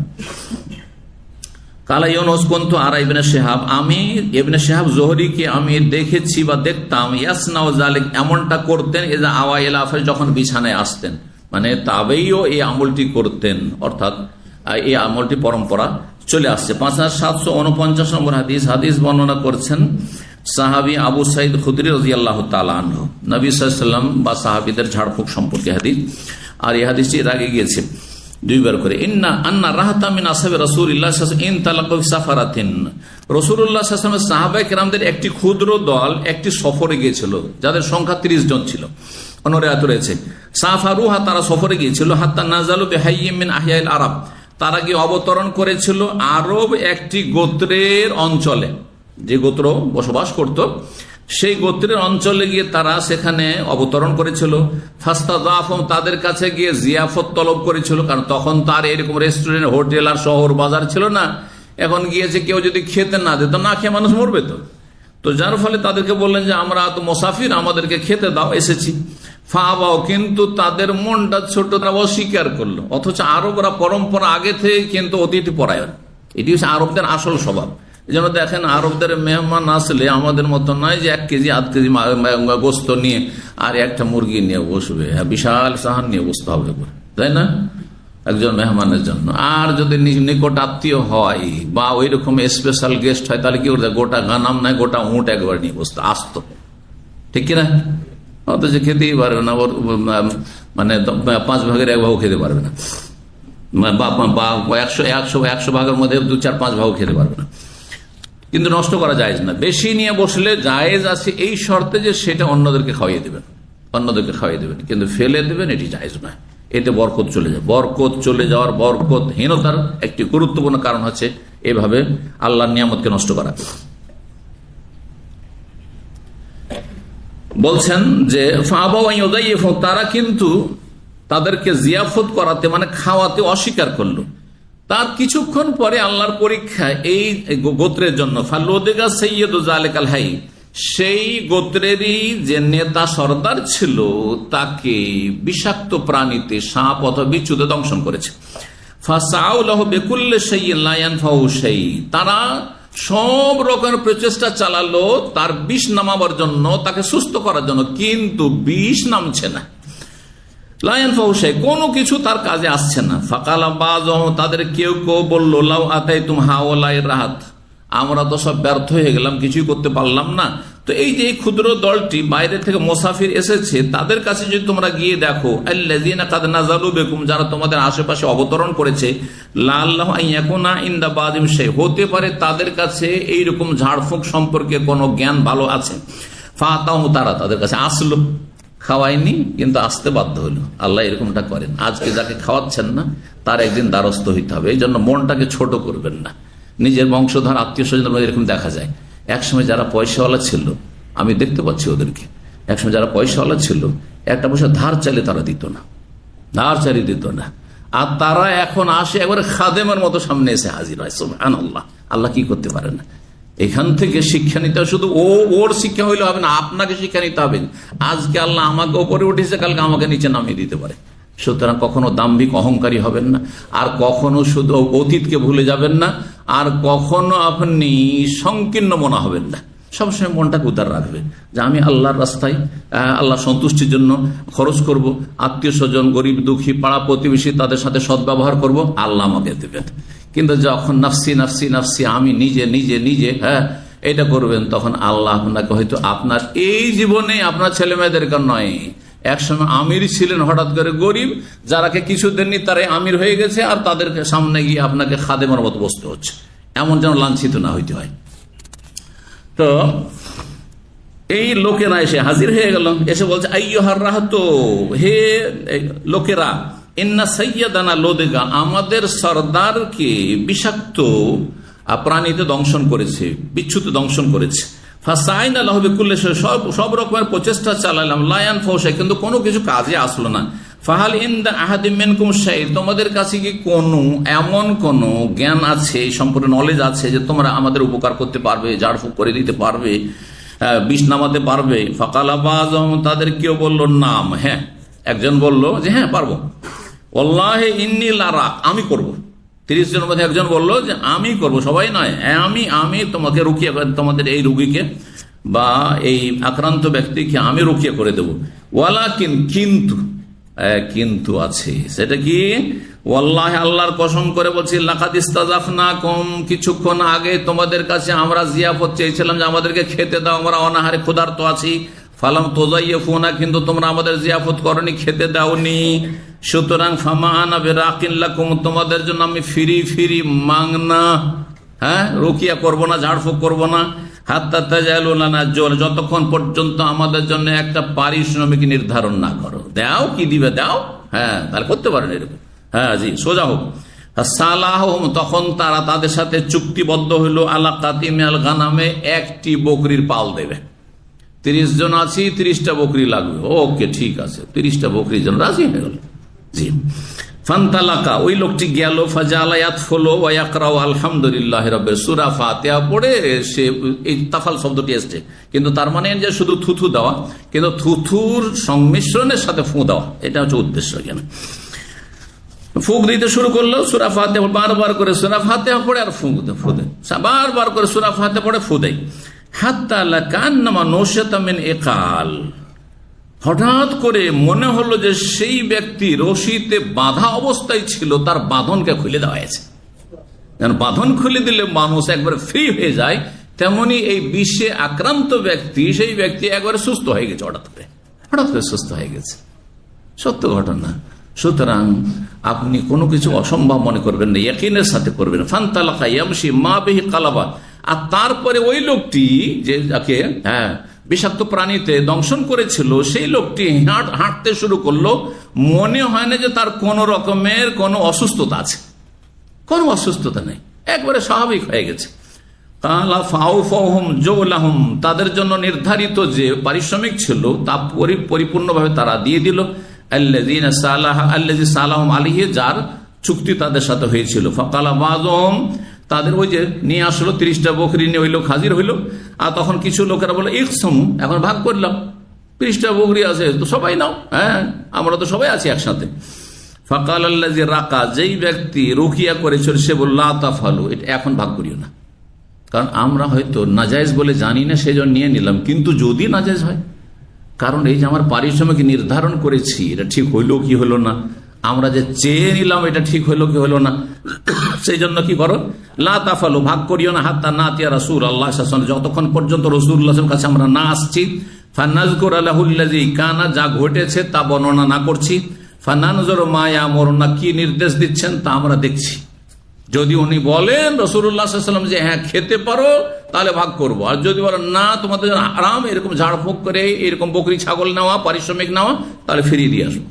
A: কালা ইউনুস কুনতু আরা ইবনে শিহাব, আমি ইবনে শিহাব জোহরীকে আমি দেখেছি বা দেখতাম, ইয়াসনাউ যালিক, এমনটা করতেন, ইজা আওয়া ইলা ফিরাশ, যখন বিছানায় আসতেন, মানে তাবেঈও এই আমলটি করতেন, অর্থাৎ এই আমলটি পরম্পরা চলে আসছে। 5749 নম্বর হাদিস বর্ণনা করছেন সাহাবী আবু সাঈদ খুদরি রাদিয়াল্লাহু তাআলা আনহু, নবী সাল্লাল্লাহু আলাইহি ওয়াসাল্লাম বা সাহাবীদের ঝাড়ফুঁক সম্পর্কে হাদিস। আর এই হাদিসটি এর আগে গিয়েছে দুইবার করে। আন্না রাহাতা মিন আসহাবি রাসূলিল্লাহ সাল্লাল্লাহু আলাইহি ওয়াসাল্লাম ইনতালাকু ফি সাফারাতিন, রাসূলুল্লাহ সাল্লাল্লাহু আলাইহি ওয়াসাল্লামের সাহাবায়ে কেরামদের একটি ক্ষুদ্র দল একটি সফরে গিয়েছিল, যাদের সংখ্যা 30 জন ছিল। অন্য রিওয়ায়াত রয়েছে সাফারুহা, তারা সফরে গিয়েছিল, হাত্তা নাযালু বিহাইয়্যিম মিন আহইয়াল আরব, তারা গিয়ে অবতরণ করেছিল আরব একটি গোত্রের অঞ্চলে, যে গোত্র বসবাস করত সেই গোত্রের অঞ্চলে গিয়ে তারা সেখানে অবতরণ করেছিল। ফাস্তাযাফুম, তাদের কাছে গিয়ে জিয়াফত তলব করেছিল, কারণ তখন তার এরকম রেস্টুরেন্ট, হোটেল আর শহর বাজার ছিল না। এখন গিয়েছে, কেউ যদি খেতে না দিত, না খেয়ে মানুষ মরবে তো যার ফলে তাদেরকে বললেন যে আমরা তো মুসাফির, আমাদেরকে খেতে দাও, এসেছি। ফাবাও, কিন্তু তাদের মনটা ছোট, তারা অস্বীকার করলো। অথচ আরবরা পরম্পরা আগে থেকে কিন্তু অতিথি পরায়ণ, এটি হচ্ছে আরবদের আসল স্বভাব। এই জন্য দেখেন আরবদের মেহমান আসলে আমাদের মতো নয় যে 1 কেজি 8 কেজি গোস্ত নিয়ে আর একটা মুরগি নিয়ে বসবে, বিশাল সাহান নিয়ে বসতে হবে, তাই না, একজন মেহমানের জন্য। আর যদি নিকট আত্মীয় হয় বা ওই রকম স্পেশাল গেস্ট হয়, তাহলে কি করতে, গোটা গানাম নাই গোটা উঁট একবার নিয়ে বসতে আসতো, ঠিক কিনা? অথচ খেতেই পারবে না, মানে 5 ভাগের 1 ভাগ খেতে পারবে না, বা 100 ভাগের মধ্যে 2-4-5 ভাগ খেতে পারবে না। কিন্তু নষ্ট করা জায়েজ না। বেশি নিয়ে বসলে জায়েজ আছে এই শর্তে যে সেটা অন্যদেরকে খাওয়িয়ে দেবেন, কিন্তু ফেলে দেবেন এটি জায়েজ নয়। এতে বরকত চলে যায়। বরকত চলে যাওয়ার, বরকতহীনতার একটি গুরুত্বপূর্ণ কারণ হচ্ছে এভাবে আল্লাহর নিয়ামতকে নষ্ট করা। বলছেন যে তারা কিন্তু তাদেরকে জিয়াফত করাতে মানে খাওয়াতে অস্বীকার করলো। তার কিছুক্ষণ পরে আল্লাহর পরীক্ষা এই গোত্রের জন্য ফালুদেগা সৈয়দু জালেকাল হাই, সেই গোত্রেরই যে নেতা সর্দার ছিল তাকে বিষাক্ত প্রাণীতে, সাপ অথবা বিচ্ছুতে দংশন করেছে। ফাসাউলাহু বিকুল্লি শাইইন লা ইয়ানফাউ শাই, তারা সব রকমের প্রচেষ্টা চালালো তার বিষ নামাবার জন্য, তাকে সুস্থ করার জন্য, কিন্তু বিষ নামছে না। কোনো কিছু তার কাজে আসছে না। ফাকালা বাযুহুম, তাদের কেউ কেউ বলল, লাউ আতাইতুম হাওলাই রাহাত, আমরা তো সব ব্যর্থ হয়ে গেলাম, কিছুই করতে পারলাম না। তো এই যে ক্ষুদ্র দলটি বাইরে থেকে মুসাফির এসেছে, তাদের কাছে যদি তোমরা গিয়ে দেখো, আল্লাযীনা কাদ নাযালু বিকুম, যারা তোমাদের আশেপাশে অবতরণ করেছে, লাআল্লাহু আন ইয়াকুনা ইনদা বাযিম শাই, হতে পারে তাদের কাছে এইরকম ঝাড়ফুঁক সম্পর্কে কোনো জ্ঞান ভালো আছে। ফাতাহু, তারা তাদের কাছে আসলো, খাওয়ায়নি কিন্তু আসতে বাধ্য হলো। আল্লাহ এরকমটা করেন, আজকে যাকে খাওয়াচ্ছেন না তার একদিন দ্বারস্থ হইতে হবে। এই জন্য মনটাকে ছোট করবেন না। নিজের বংশধর আত্মীয় স্বজন এরকম দেখা যায়। একসময় যারা পয়সাওয়ালা ছিল, আমি দেখতে পাচ্ছি ওদেরকে, একসময় যারা পয়সাওয়ালা ছিল, একটা পয়সা ধার চাইলে তারা দিত না, আর তারা এখন আসে একবারে খাদেমের মতো সামনে এসে হাজির হয়। সুবহানাল্লাহ, আল্লাহ কি করতে পারে না। এখান থেকে শিক্ষা নিতে হবে। শুধু ওর শিক্ষা হইলে হবে না, আপনাকে শিক্ষা নিতে হবে। আজকে আল্লাহ আমাকে উপরে উঠেছে, কালকে আমাকে নিচে নামিয়ে দিতে পারে। সুতরাং কখনো দাম্ভিক অহংকারী হবেন না, আর কখনো শুধু অতীতকে ভুলে যাবেন না, আর কখনো আপনি সংকীর্ণ মনা হবেন না। সবসময় মনটাকে উদার রাখবে যে আমি আল্লাহর রাস্তায়, আল্লাহ সন্তুষ্টির জন্য খরচ করব, আত্মীয় স্বজন, গরিব দুঃখী, পাড়া প্রতিবেশী, তাদের সাথে সদ্ব্যবহার করব, আল্লাহ আমাকে দেবেন। কিন্তু যখন নাফসি নাফসি নাফসি, আমি নিজে নিজে নিজে, এটা করবেন, তখন আল্লাহ আপনাকে হয়তো আপনার এই জীবনে আপনার ছেলে মেয়েদেরকে নয়, একসময় আমির ছিলেন, হঠাৎ করে গরিব, যারাকে কিছু দেননি তারাই আমির হয়ে গেছে, আর তাদের সামনে গিয়ে আপনাকে খাদেমের মতো বসতে হচ্ছে। এমন যেন লাঞ্ছিত না হইতে হয়। তো এই লোকেরা এসে হাজির হয়ে গেল, এসে বলছে, আইয়ুহার রাহাতু, হে লোকেরা, ইন্না সাইয়্যিদানা লোদেগা, আমাদের সরদারকে বিষাক্ত প্রাণীতে দংশন করেছে, বিচ্ছুতে দংশন করেছে। ফাসাইনা লাহু বিকুল্লি শাই, সব রকমের প্রচেষ্টা চালালাম, লা ইয়ানফাউ শাই, কিন্তু কোনো কিছু কাজে আসলো না। ফাহাল ইনদা আহাদিম মিনকুম শাই, তোমাদের কাছে কি এমন কোন জ্ঞান আছে, সম্পূর্ণ নলেজ আছে যে তোমরা আমাদের উপকার করতে পারবে, ঝাড়ফুঁক করে দিতে পারবে, বিষ নামাতে পারবে? ফাকালা বাযুহুম, তাদের কেউ বলল নাম, হ্যাঁ। একজন বলল যে হ্যাঁ পারবো। ওয়াল্লাহি ইন্নী লারা, আমি করব। 30 জনের মধ্যে একজন বলল যে আমি করব, সবাই নয়, আমি তোমাকে রুকিয়া, তোমাদের এই রোগীকে বা এই আক্রান্ত ব্যক্তিকে আমি রুকিয়া করে দেব। ওয়ালাকিন, কিন্তু কিন্তু আছে। সেটা কি? ওয়াল্লাহি, আল্লাহর কসম করে বলছি, লাকাদ ইস্তাযাফনাকুম, কিছুক্ষণ আগে তোমাদের কাছে আমরা জিয়াফত চেয়েছিলাম যে আমাদেরকে খেতে দাও, আমরা অনাহারে ক্ষুধার্ত আছি। ফালাম তুযায়্যিফুনা, কিন্তু তোমরা আমাদের জিয়াফত করনি, খেতে দাওনি। সুতরাং ফামা আনা বিরাকিন লাকুম, তোমাদের জন্য আমি ফিরি ফিরি মাংনা, রুকিয়া করব না, ঝাড়ফুঁক করব না। হাত্তা তাজালু লানা জোর, যতক্ষণ পর্যন্ত আমাদের জন্য একটা পারিশ্রমিক নির্ধারণ না করো। দাও, কি দিবে দাও, তাহলে করতে পারেন এরকম। জি, সোজা হোক। সালাহম, তখন তারা তাদের সাথে চুক্তিবদ্ধ হইল, আলা কাতিমিল গানামে, একটি বকরির পাল দেবে। 30 জন আছি, 30টা বকরি লাগবে। ওকে, ঠিক আছে, 30টা বকরির জন্য রাজি হয়ে গেল। জি। ফান্তালাকা, ওই লোকটি গেল, ফাজালায়াত ফলো ওয়াকরাউ আলহামদুলিল্লাহি রাব্বিল, সূরা ফাতিহা পড়ে সে, এই তাফাল শব্দটি এসেছে, কিন্তু তার মানে যে শুধু থুথু দেওয়া, কিন্তু থুথুর সংমিশ্রণের সাথে ফু দেওয়া, এটা হচ্ছে উদ্দেশ্য। কেন ফুঁক দিতে শুরু করলো, সূরা ফাতিহা বারবার করে সূরা ফাতিহা পড়ে আর ফু দেয়, বারবার করে সূরা ফাতিহা পড়ে ফু দেয়। হাত্তা লাকান্নামা নুশাতা মিন ইকাল, হঠাৎ করে মনে হলো যে সেই ব্যক্তি রশিতে বাঁধা অবস্থায় ছিল, তার বাঁধনকে খুলে দেওয়া হয়েছে। বাঁধন খুলে দিলে মানুষ একবারে ফ্রি হয়ে যায়, তেমনি এই বিষে আক্রান্ত ব্যক্তি, সেই ব্যক্তি একবারে সুস্থ হয়ে গেছে। হঠাৎ করে সুস্থ হয়ে গেছে, সত্য ঘটনা। সুতরাং আপনি কোনো কিছু অসম্ভব মনে করবেন না, ইয়াকিনের সাথে করবেন। ফান্তালাকা ইয়ামশি মা বিহি কালাবা, আর তারপরে ওই লোকটি যে যাকে বিষাক্ত প্রাণীতে দংশন করেছিল, সেই লোকটি হাঁটতে শুরু করলো। মনে হয় না যে তার কোন রকমের কোনো অসুস্থতা আছে, কোনো অসুস্থতা নেই, একবারে স্বাভাবিক হয়ে গেছে। তাদের জন্য নির্ধারিত যে পারিশ্রমিক ছিল তা পরিপূর্ণভাবে তারা দিয়ে দিল। যার চুক্তি তাদের সাথে হয়েছিল। ফাকালা বাযুহুম, তাদের ওই যে নিয়ে আসলো 30টা বকরি নিয়ে ওই লোক হাজির হইল। আর তখন কিছু লোকেরা বলে, ইকসমু, এখন ভাগ করলাম, 30টা বকরি আছে তো সবাই নাও, আমরা তো সবাই আছি একসাথে। ফাকাল আল্লাযী রাকা, যেই ব্যক্তি রুকিয়া করেছিল সে বলল, লা তাফালু, এটা এখন ভাগ করিও না, কারণ আমরা হয়তো নাজায়েজ বলে জানি না, সেই জন্য নিয়ে নিলাম, কিন্তু যদি নাজায়েজ হয়, কারণ এই যে আমার পারিশ্রমিক নির্ধারণ করেছি, এটা ঠিক হইলো কি হলো না, আমরা যে চেয়ে নিলাম এটা ঠিক হইলো কি হলো না, সেই জন্য কি করো, লা তাফালু, ভাগ করিও না, হাত্তা নাতিয়া রাসূলুল্লাহ সাল্লাল্লাহু আলাইহি ওয়াসাল্লাম, যতক্ষণ পর্যন্ত রাসূলুল্লাহর কাছে আমরা না আসছি। ফানাযকুর লাহুল্লাযী কানা, যা ঘটেছে তা বর্ণনা না করছি। ফানানজুরু মা ইয়ামুরুনা, কি নির্দেশ দিচ্ছেন তা আমরা দেখছি। যদি উনি বলেন রাসূলুল্লাহ সাল্লাল্লাহু আলাইহি ওয়াসাল্লাম যে হ্যাঁ খেতে পারো, তাহলে ভাগ করবো, আর যদি বলেন না তোমাদের আরাম, এরকম ঝাড়ফুঁক করে এরকম বকরি ছাগল নেওয়া, পারিশ্রমিক নেওয়া, তাহলে ফিরিয়ে দিয়ে আসবো।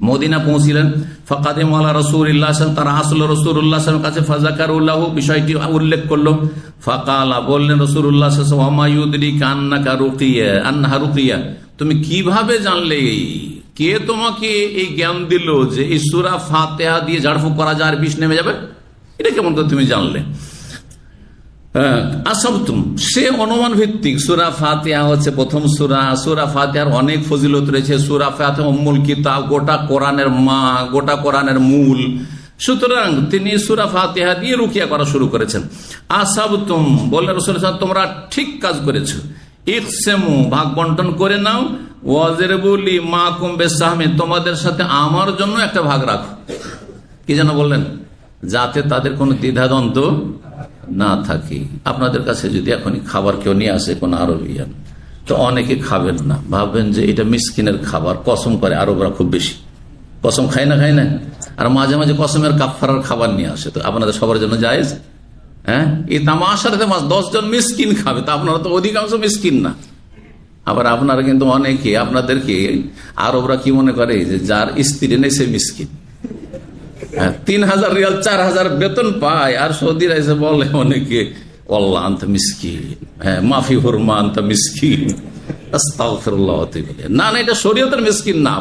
A: মদিনা পৌঁছিলেন। ফাকাদিম আলা রাসূলিল্লাহ, তারা আসলো রাসূলুল্লাহ কাছে। ফাযাকারুল্লাহু, বিষয়টি উল্লেখ করলো। ফাকালা, বললেন রাসূলুল্লাহ সাল্লাল্লাহু আলাইহি ওয়াসাল্লাম, ওয়া মা ইউদরিকা আন্নাকা রুকিয়া, আন্নাহা রুকিয়া, তুমি কিভাবে জানলে, কে তোমাকে এই জ্ঞান দিল যে এই সূরা ফাতিহা দিয়ে ঝাড়ফুঁক করা যায় আর বিষ নেমে যাবে, এটা কেমন করে তুমি জানলে? আসাবতুম, সে অনুমান ভিত্তিক। সূরা ফাতিহা হচ্ছে প্রথম সূরা, সূরা ফাতিহার অনেক ফজিলত রয়েছে। সূরা ফাতিহা উম্মুল কিতাব, গোটা কোরআনের মা, গোটা কোরআনের মূল। সুতরাং তিনি সূরা ফাতিহা দিয়ে রুকিয়া করা শুরু করেছেন। আসাবতুম, বললেন রাসূল সাল্লাল্লাহু আলাইহি ওয়াসাল্লাম, তোমরা ঠিক কাজ করেছো। ইকসিমু, ভাগ বন্টন করে নাও। ওয়াজরিবু লি মাকুম বিসাহমি, তোমাদের সাথে আমার জন্য একটা ভাগ রাখো। কি যেন বললেন? যাতে তাদের কোনো দ্বিধাদ্বন্দ্ব না থাকে। আপনাদের কাছে যদি এখনই খাবার কেউ নিয়ে আসে, কোন আরবিয়ান, তো অনেকে খাবেন না, ভাববেন যে এটা মিসকিনের খাবার। কসম করে আরবরা খুব বেশি, কসম খায় না, আর মাঝে মাঝে কসমের কাফারার খাবার নিয়ে আসে। তো আপনাদের সবার জন্য জায়েজ? এই তামাশার 10 জন মিসকিন খাবে, তা আপনারা তো অধিকাংশ মিসকিন না। আবার আপনারা কিন্তু অনেকে, আপনাদেরকে আরবরা কি মনে করে যে যার স্ত্রী নেই সে মিসকিন। 3000 রিয়াল 4000 বেতন পায়, আর সৌদির এসে বলে অনেকে, আল্লাহ আনতা মিসকিন, মাফি হুরমা আনতা মিসকিন, আস্তাগফিরুল্লাহ। না, এটা শরীয়তের মিসকিন না।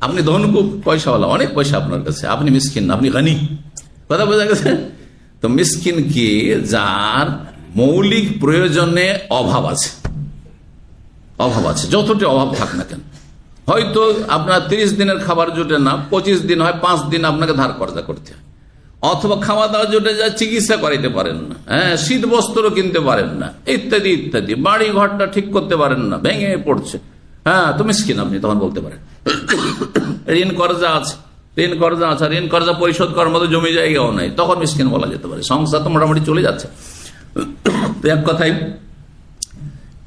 A: আপনি ধনকুব, পয়সাওয়ালা, অনেক পয়সা আপনার কাছে, আপনি মিসকিন না, আপনি গানি। কথা বোঝা গেছে? তো মিসকিন কি? যার মৌলিক প্রয়োজনে অভাব আছে, যতটা অভাব থাক না কেন। হয়তো আপনার 30 দিনের খাবার জুটে না, 25 দিন হয়, 5 দিন আপনাকে ধার কর্জা করতে হয়, অথবা খাওয়া দাওয়া জুটে যায়, চিকিৎসা করাইতে পারেন না, শীত বস্ত্র কিনতে পারেন না, ইত্যাদি ইত্যাদি, বাড়ি ঘরটা ঠিক করতে পারেন না, ভেঙে পড়ছে, তো মিসকিন আপনি তখন বলতে পারেন। ঋণ কর্জা আছে, ঋণ কর্জা পরিশোধ করার মতো জমি জায়গাও নাই, তখন মিসকিন বলা যেতে পারে। সংসার তো মোটামুটি চলে যাচ্ছে। এক কথায়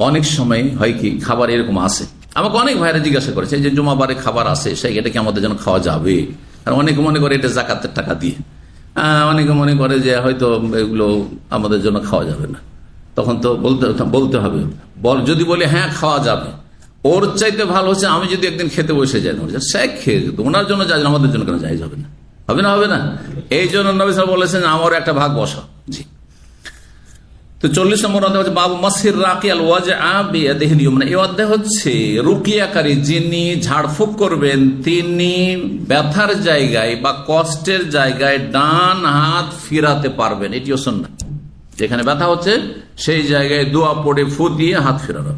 A: অনেক সময় হয় কি, খাবার এরকম আসে, আমাকে অনেক ভাইরা জিজ্ঞাসা করেছে যে জুমাবারে খাবার আসে, সেই এটা কি আমাদের জন্য খাওয়া যাবে? আর অনেকে মনে করে এটা জাকাতের টাকা দিয়ে, অনেকে মনে করে যে হয়তো এগুলো আমাদের জন্য খাওয়া যাবে না। তখন তো বলতে হবে, যদি বলে হ্যাঁ খাওয়া যাবে, ওর চাইতে ভালো হচ্ছে আমি যদি একদিন খেতে বসে যাই, সে খেয়ে ওনার জন্য যাই, আমাদের জন্য কেন যাই হবে না? হবে না। এই জন্য নবী সাল্লাল্লাহু আলাইহি ওয়াসাল্লাম বলেছেন আমার একটা ভাগ বসা। জি। তো 40 নম্বর অধ্যায় হচ্ছে বাবু মাসির রাকিয়াল ওয়াজআ বিয়াদিহিল ইউমনা। এই অধ্যায় হচ্ছে রুকিয়াকারী যিনি ঝাড়ফুঁক করবেন তিনি ব্যথার জায়গায় বা কষ্টের জায়গায় ডান হাত ফিরাতে পারবেন। এটিও সুন্নাত। যেখানে ব্যথা হচ্ছে সেই জায়গায় দোয়া পড়ে ফু দিয়ে হাত ফেরানো।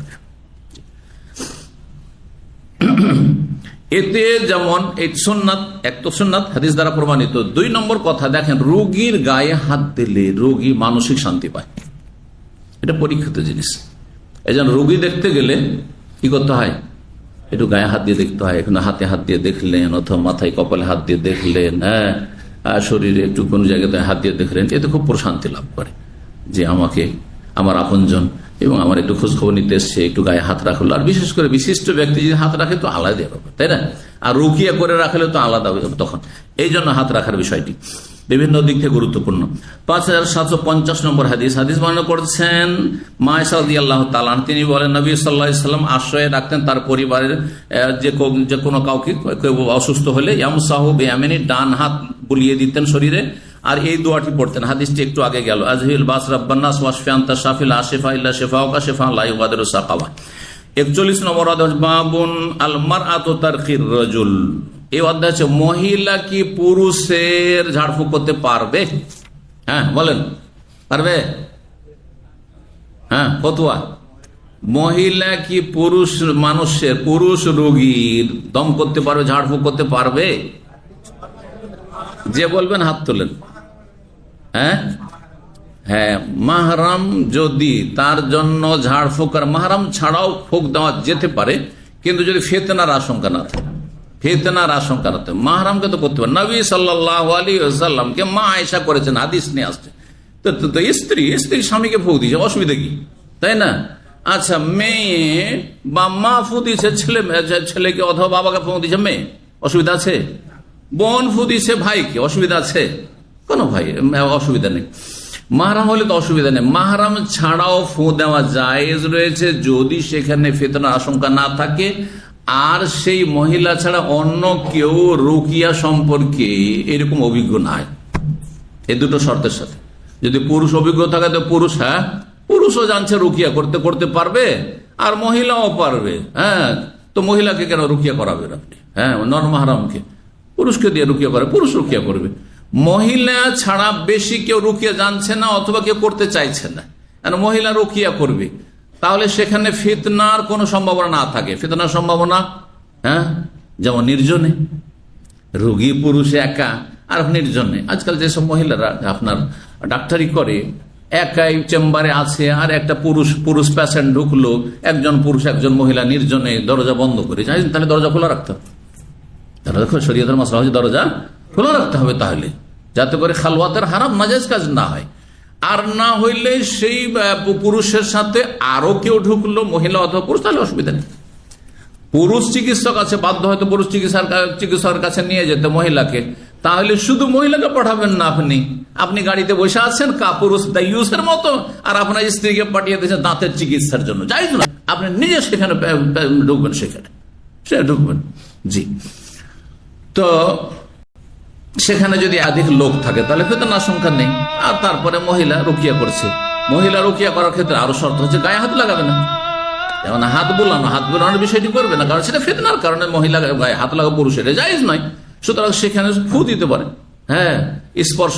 A: এতে যেমন এই সুন্নাত, এক তো সুন্নাত হাদিস দ্বারা প্রমাণিত। 2 নম্বর কথা দেখেন, রোগীর গায়ে হাত দিলে রোগী মানসিক শান্তি পায়। এটা পরীক্ষিত জিনিস। এই জন্য রোগী দেখতে গেলে কি করতে হয়? একটু গায়ে হাত দিয়ে দেখতে হয়। এখন হাতে হাত দিয়ে দেখলেন, অথবা মাথায় কপালে হাত দিয়ে দেখলেন, হ্যাঁ, শরীরে একটু কোনো জায়গায় হাত দিয়ে দেখলেন, এতে খুব প্রশান্তি লাভ করে যে আমাকে আমার আপনজন এবং আমার একটু খোঁজ খবর নিতে এসছে, একটু গায়ে হাত রাখলো। আর বিশেষ করে বিশিষ্ট ব্যক্তি যদি হাত রাখে তো আলাদা হবে, তাই না? আর রুকিয়া করে রাখলে তো আলাদা হবে তখন। এই জন্য হাত রাখার বিষয়টি বিভিন্ন দিক থেকে গুরুত্বপূর্ণ। 5750 নম্বর হাদিস বর্ণনা করছেন মা আয়েশা রাদিয়াল্লাহু তাআলা, তিনি বলেন নবী সাল্লাল্লাহু আলাইহি ওয়াসাল্লাম আশ্রয়ে রাখতেন তার পরিবারের যে কোনো কাউকে, কেউ অসুস্থ হলে ইয়ামসাহু বিয়ামিনি, ডান হাত বুলিয়ে দিতেন শরীরে, আর এই দোয়াটি পড়তেন। হাদিসটি একটু আগে গেল, আজহিল বাস রাব্বান্নাস ওয়াশফি আনতা শাফিল লা শিফা ইল্লা শিফাউকা শিফাআন লা ইউগাদিরু সাকাওয়া। 41 নম্বর অধ্যায় বাবুন আল মারআতু তারকির রাজুল। এই অধ্যায় হচ্ছে মহিলা কি পুরুষের ঝাড়ফুঁক করতে পারবে? হ্যাঁ বলেন, পারবে? হ্যাঁ, ফতোয়া। মহিলা কি পুরুষ রোগীর দম করতে পারবে, ঝাড়ফুঁক করতে পারবে? যে বলবেন হাত তোলেন। হ্যাঁ, মাহরাম যদি তার জন্য ঝাড়ফুঁক, মাহরাম ছাড়াও ফুঁক দেওয়া যেতে পারে, কিন্তু যদি ফিতনার আশঙ্কা না থাকে, মাহরামকে তো করতে পারে। নবী সাল্লাল্লাহু আলাইহি ওয়াসাল্লামকে মা আয়েশা করেছেন, হাদিস নিয়ে আসছে। তো স্ত্রী স্বামীকে ফুঁক দিয়েছে, অসুবিধা কি, তাই না? আচ্ছা, মেয়ে বা মা ফুঁ দিয়েছে ছেলেকে, অথবা বাবাকে ফুঁ দিয়েছে মেয়ে, অসুবিধা আছে? বোন ফুঁ দিয়েছে ভাইকে, অসুবিধা আছে? কোনো ভাই অসুবিধা নেই। মাহরাম হলে তো অসুবিধা নেই। মাহরাম ছাড়াও ফুঁ দেওয়া জায়েজ রয়েছে যদি সেখানে ফিতনার আশঙ্কা না থাকে, আর সেই মহিলা ছাড়া অন্য কেউ রুকিয়া সম্পর্কে এরকম অভিজ্ঞ নয়। এই দুটো শর্তের সাথে। যদি পুরুষ অভিজ্ঞ থাকে তো পুরুষও জানছে রুকিয়া করতে পারবে, আর মহিলাও পারবে। হ্যাঁ, তো মহিলাকে কেন রুকিয়া করাবেন আপনি? হ্যাঁ, নর মাহরামকে, পুরুষকে দিয়ে রুকিয়া করে, পুরুষ রুকিয়া করবে। মহিলা ছাড়া বেশি কেউ রুকিয়া জানছে না, অথবা কেউ করতে চাইছে না, কারণ মহিলা রুকিয়া করবে, তাহলে সেখানে ফিতনার কোনো সম্ভাবনা না থাকে। ফিতনার সম্ভাবনা, হ্যাঁ, যেমন নির্জনে, রোগী পুরুষে একা, আর নির্জনে। আজকাল যেসব মহিলারা আপনার ডাক্তারি করে, একাই চেম্বারে আছে, আর একটা পুরুষ পেশেন্ট ঢুকলো, একজন পুরুষ একজন মহিলা নির্জনে, দরজা বন্ধ করে, তাহলে দরজা খোলা রাখতে হবে। শরীয়তের মাসলা হচ্ছে দরজা খোলা রাখতে হবে, তাহলে যাতে করে খালওয়াতের হারাম নাজায়েজ কাজ না হয়। আর না হইলে সেই পুরুষের সাথে আরো কেউ ঢুকলো, মহিলা অথবা পুরুষ, তাহলে অসুবিধা নেই। পুরুষ চিকিৎসক আছে, বাধ্য হয়তো পুরুষ চিকিৎসকের কাছে নিয়ে যেতে মহিলাকে, তাহলে শুধু মহিলাকে পাঠাবেন না। আপনি গাড়িতে বসে আছেন পুরুষ দায়ুসের মতো, আর আপনার স্ত্রীকে পাঠিয়ে দিয়েছেন দাঁতের চিকিৎসার জন্য, যাই না, আপনি নিজে সেখানে ঢুকবেন, সে ঢুকবেন। জি, তো সেখানে যদি একাধিক লোক থাকে তাহলে ফিতনার আশঙ্কা নেই। আর তারপরে মহিলা রুকিয়া করছে, মহিলা রুকিয়া করার ক্ষেত্রে আরো শর্ত হচ্ছে গায়ে হাত লাগাবে না। যেমন হাত বোলানোর বিষয়টি করবে না, কারণ সেটা ফিতনার কারণে মহিলা গায়ে হাত লাগা পুরুষের জায়েজ নয়। সুতরাং সেখানে ফু দিতে পারে, হ্যাঁ, স্পর্শ